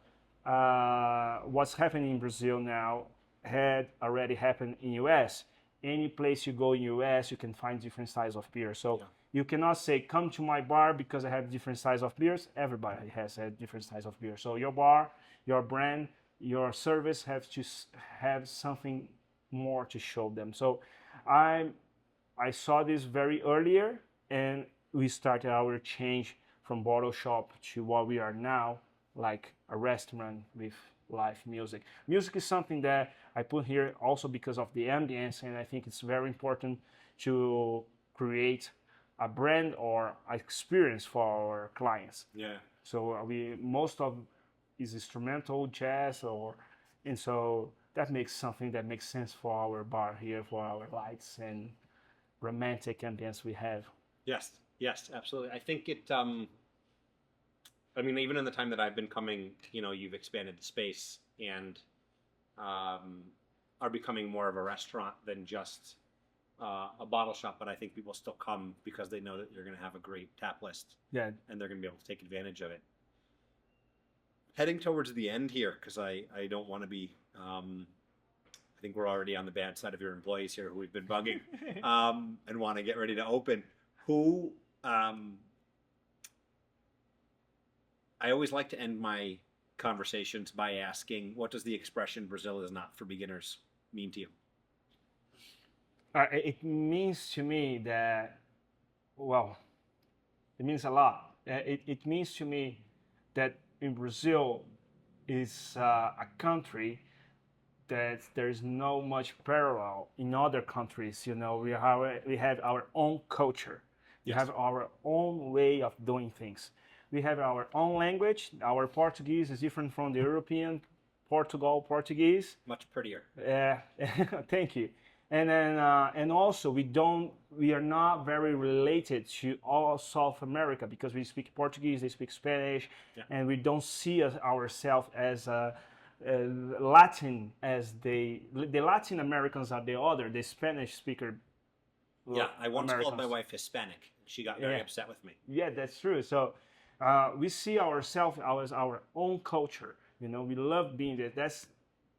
what's happening in Brazil now had already happened in US. Any place you go in US, you can find different styles of beer. So you cannot say, come to my bar because I have different styles of beers. Everybody has different styles of beer. So your bar, your brand, your service have to have something more to show them. So I saw this very earlier, and we started our change from bottle shop to what we are now, like a restaurant with live music. Music is something that I put here also because of the ambience, and I think it's very important to create a brand or experience for our clients.
Yeah.
So most of is instrumental jazz, or And so that makes something that makes sense for our bar here, for our lights and romantic ambience we have.
Yes, yes, absolutely. I think it. I mean, even in the time that I've been coming, you've expanded the space and um, are becoming more of a restaurant than just a bottle shop. But I think people still come because they know that you're going to have a great tap list,
Yeah.
and they're going to be able to take advantage of it. Heading towards the end here, because I don't want to be. I think we're already on the bad side of your employees here who we've been bugging and want to get ready to open. Who I always like to end my conversations by asking, what does the expression "Brazil is not for beginners" mean to you?
It means to me that, well, it means a lot. It means to me that in Brazil is a country that there's no much parallel in other countries. We have our own culture. We
Yes.
have our own way of doing things. We have our own language. Our Portuguese is different from the European Portuguese.
Much prettier.
Thank you. And then and also we are not very related to all South America because we speak Portuguese, they speak Spanish,
Yeah.
and we don't see ourselves as Latin as the Latin Americans are the Spanish speaker.
Yeah, I once called my
Americans.
wife Hispanic. She got very
Yeah.
upset with me.
Yeah, that's true. So we see ourselves as our own culture. We love being there.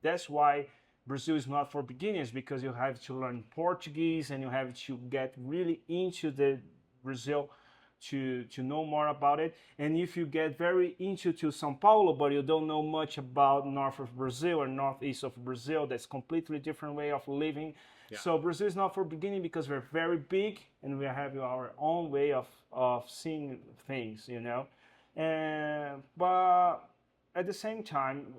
That's why Brazil is not for beginners because you have to learn Portuguese and you have to get really into the Brazil to know more about it. And if you get very into Sao Paulo, but you don't know much about north of Brazil or northeast of Brazil, that's completely different way of living.
Yeah.
So Brazil is not for beginning because we're very big and we have our own way of seeing things, And but at the same time,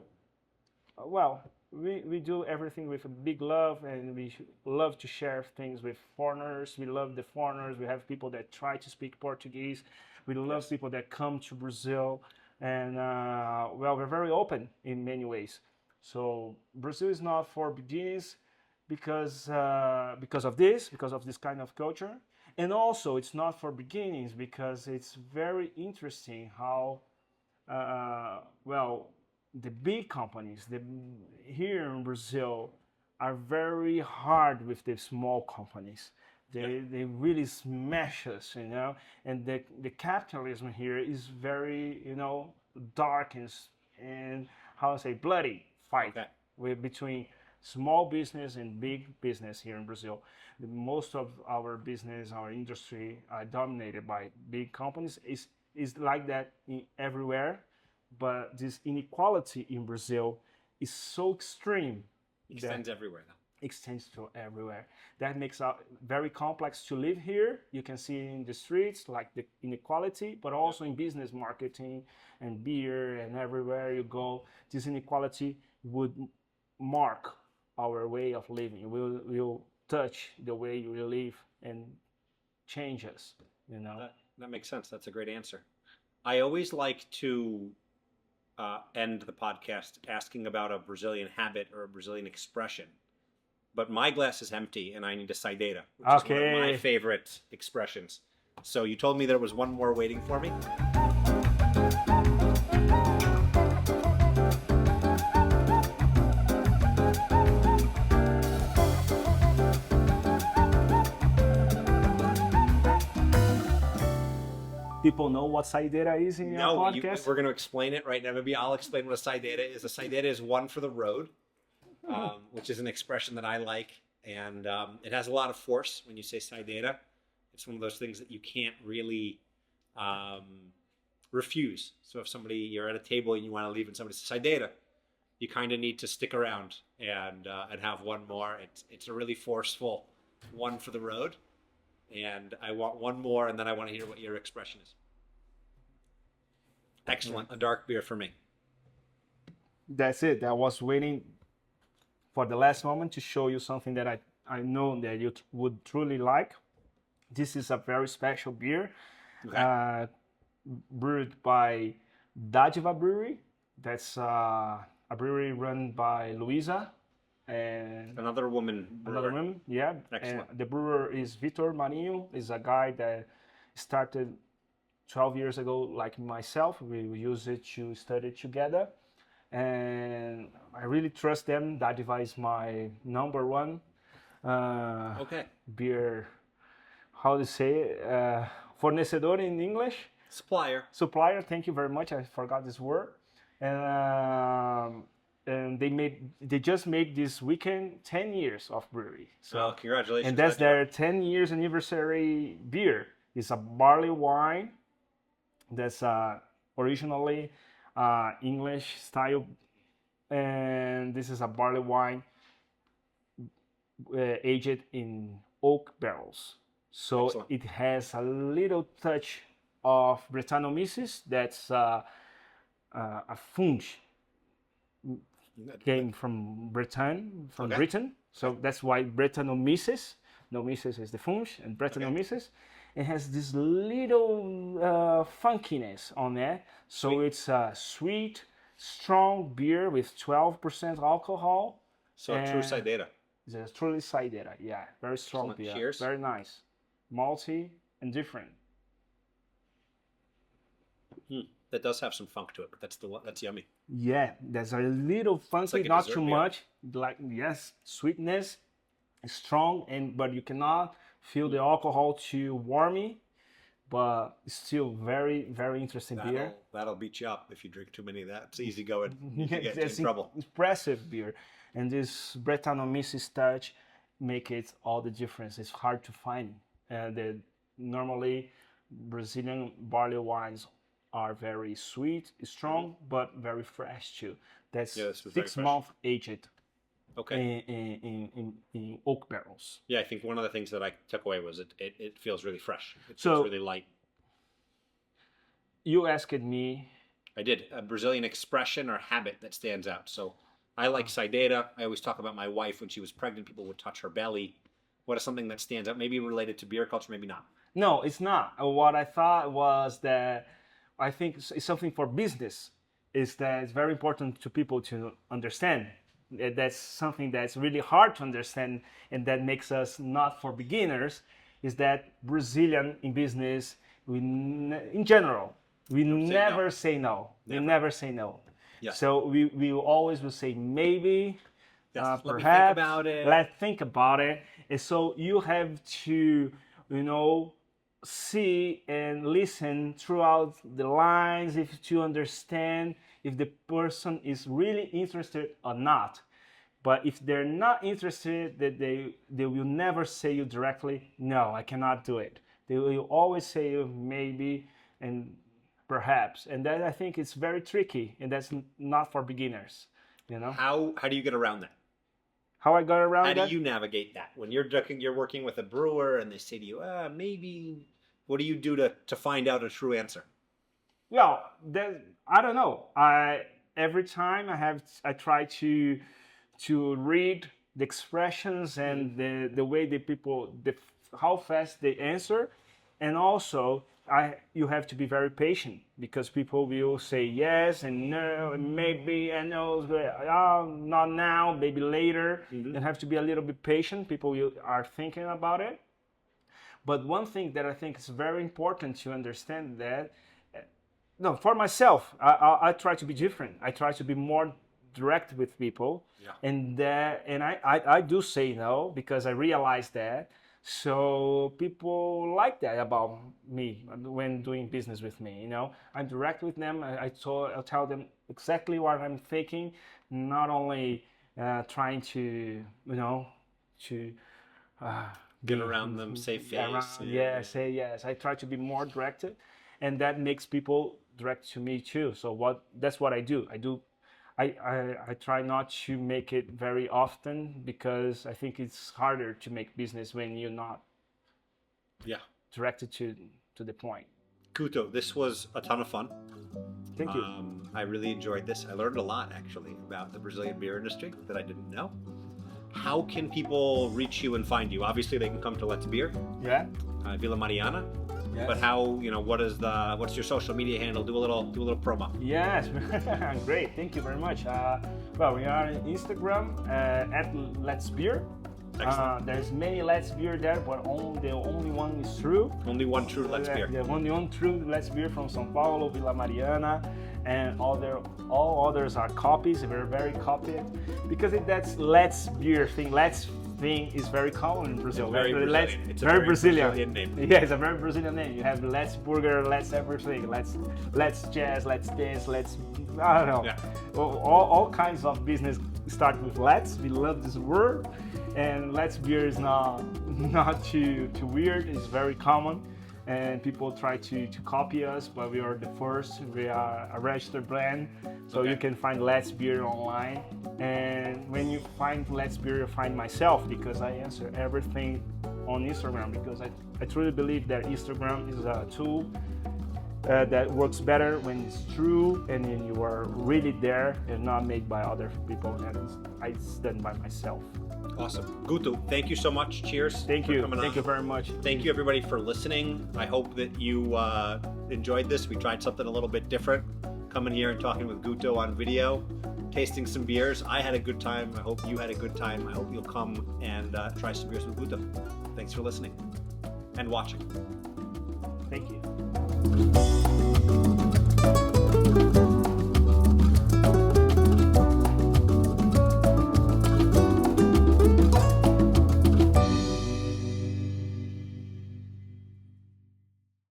well, we do everything with a big love and we love to share things with foreigners. We love the foreigners. We have people that try to speak Portuguese. We love
Yes.
people that come to Brazil. And well, we're very open in many ways. So Brazil is not for beginners because of this kind of culture. And also it's not for beginnings because it's very interesting how well, the big companies here in Brazil are very hard with the small companies. They really smash us, And the capitalism here is very, dark and how to say bloody fight between small business and big business here in Brazil. Most of our business, our industry, are dominated by big companies. Is like that everywhere, but this inequality in Brazil is so extreme.
Extends everywhere though.
Extends to everywhere. That makes it very complex to live here. You can see in the streets like the inequality, but also in business marketing and beer and everywhere you go, this inequality would mark our way of living. Will touch the way we live and change us.
That makes sense. That's a great answer. I always like to end the podcast asking about a Brazilian habit or a Brazilian expression. But my glass is empty and I need a saideira, which is one of my favorite expressions. So you told me there was one more waiting for me.
People know what saideira is in your podcast?
We're going to explain it right now. Maybe I'll explain what a saideira is. A saideira is one for the road, which is an expression that I like. And it has a lot of force when you say saideira. It's one of those things that you can't really refuse. So if you're at a table and you want to leave and somebody says saideira, you kind of need to stick around and have one more. It's a really forceful one for the road. And I want one more, and then I want to hear what your expression is. Excellent. A dark beer for me.
That's it. I was waiting for the last moment to show you something that I know that you would truly like. This is a very special beer brewed by Dádiva Brewery. That's a a brewery run by Luisa and
Another woman brewer.
another woman. Yeah,
Excellent.
and the brewer is Vitor Marinho. Is a guy that started 12 years ago, like myself. We use it to study together, and I really trust them. That is my number one
Okay.
beer. How to say it? Fornecedor in English.
Supplier.
Thank you very much. I forgot this word. And they just made this weekend 10 years of brewery.
So congratulations.
And that's their 10 years anniversary beer. It's a barley wine that's originally English style, and this is a barley wine aged in oak barrels. So
Excellent.
it has a little touch of Brettanomyces. That's a funge came from Britain, Britain. So that's why Brettanomyces. Nomyces is the funge, and Brettanomyces. It has this little funkiness on it. So it's a sweet, strong beer with 12% alcohol.
So true Saidera.
It's truly Saidera. Yeah, very strong
Excellent.
beer.
Cheers.
Very nice, malty and different.
That does have some funk to it, but that's yummy.
Yeah, there's a little funky,
like a
not
dessert
too
beer.
much. Like yes, sweetness, strong, but you cannot feel the alcohol too warmy. But it's still very, very interesting beer.
That'll beat you up if you drink too many of that. It's easy going. You can get
It's
in trouble.
impressive beer, and this Brettanomyces touch make it all the difference. It's hard to find. Normally Brazilian barley wines are very sweet, strong, but very fresh too. That's
Yeah, this was very
6
fresh.
month aged
Okay.
in oak barrels.
Yeah, I think one of the things that I took away was it feels really fresh. It
So-
feels really light.
You asked me,
I did. A Brazilian expression or habit that stands out. So I like Saidera. I always talk about my wife when she was pregnant. People would touch her belly. What is something that stands out? Maybe related to beer culture, maybe not.
no, it's not. What I thought was that I think it's something for business. Is that it's very important to people to understand. That's something that's really hard to understand, and that makes us not for beginners. Is that Brazilian in business? In general, we never say no. We never say no.
Yes.
So we always will say maybe,
Yes, let me think
perhaps.
about it.
Let's think about it. And so you have to, see and listen throughout the lines if to understand if the person is really interested or not. But if they're not interested, that they will never say you directly, no, I cannot do it. They will always say you maybe and perhaps. And that I think is very tricky, and that's not for beginners.
How do you get around that?
How I got around
How
that?
do you navigate that when you're working with a brewer and they say to you, maybe? What do you do to find out a true answer?
Well, I don't know. Every time I try to read the expressions and the way the people how fast they answer, and also you have to be very patient because people will say yes and no and maybe and no, not now, maybe later. You have to be a little bit patient. People are thinking about it. But one thing that I think is very important to understand that, no, for myself, I try to be different. I try to be more direct with people, and I do say no because I realize that. So people like that about me when doing business with me. I'm direct with them. I'll tell them exactly what I'm thinking, not only trying to
Get around them, say face.
Say yes. I try to be more directed, and that makes people direct to me too. So that's what I do. I try not to make it very often because I think it's harder to make business when you're not directed to the point.
Guto, this was a ton of fun.
Thank you.
I really enjoyed this. I learned a lot actually about the Brazilian beer industry that I didn't know. How can people reach you and find you? Obviously, they can come to Let's Beer,
Yeah.
Vila Mariana.
Yes.
But how, what's your social media handle? Do a little promo.
Yes, great. Thank you very much. Well, we are on Instagram at Let's Beer. There's many Let's Beer there, but the only one is true.
Only one true Let's Beer.
The only one true Let's Beer from Sao Paulo, Vila Mariana, and all others are copies. They're very copied because that's Let's Beer thing. Let's thing is very common in Brazil.
It's very Brazilian.
It's a very Brazilian
name.
Yeah, it's a very Brazilian name. You have Let's Burger, Let's everything, Let's Jazz, Let's Dance, Let's I don't know.
Yeah.
All kinds of business start with Let's. We love this word, and Let's Beer is not too weird. It's very common, and people try to copy us, but we are the first. We are a registered brand, so you can find Let's Beer online. And when you find Let's Beer, you find myself, because I answer everything on Instagram, because I truly believe that Instagram is a tool that works better when it's true and when you are really there and not made by other people, and I stand by myself.
Awesome. Guto, thank you so much. Cheers.
Thank you.
Coming
Thank
on.
you very much.
Thank you everybody for listening. I hope that you enjoyed this. We tried something a little bit different, coming here and talking with Guto on video, tasting some beers. I had a good time. I hope you had a good time. I hope you'll come and try some beers with Guto. Thanks for listening and watching.
Thank you.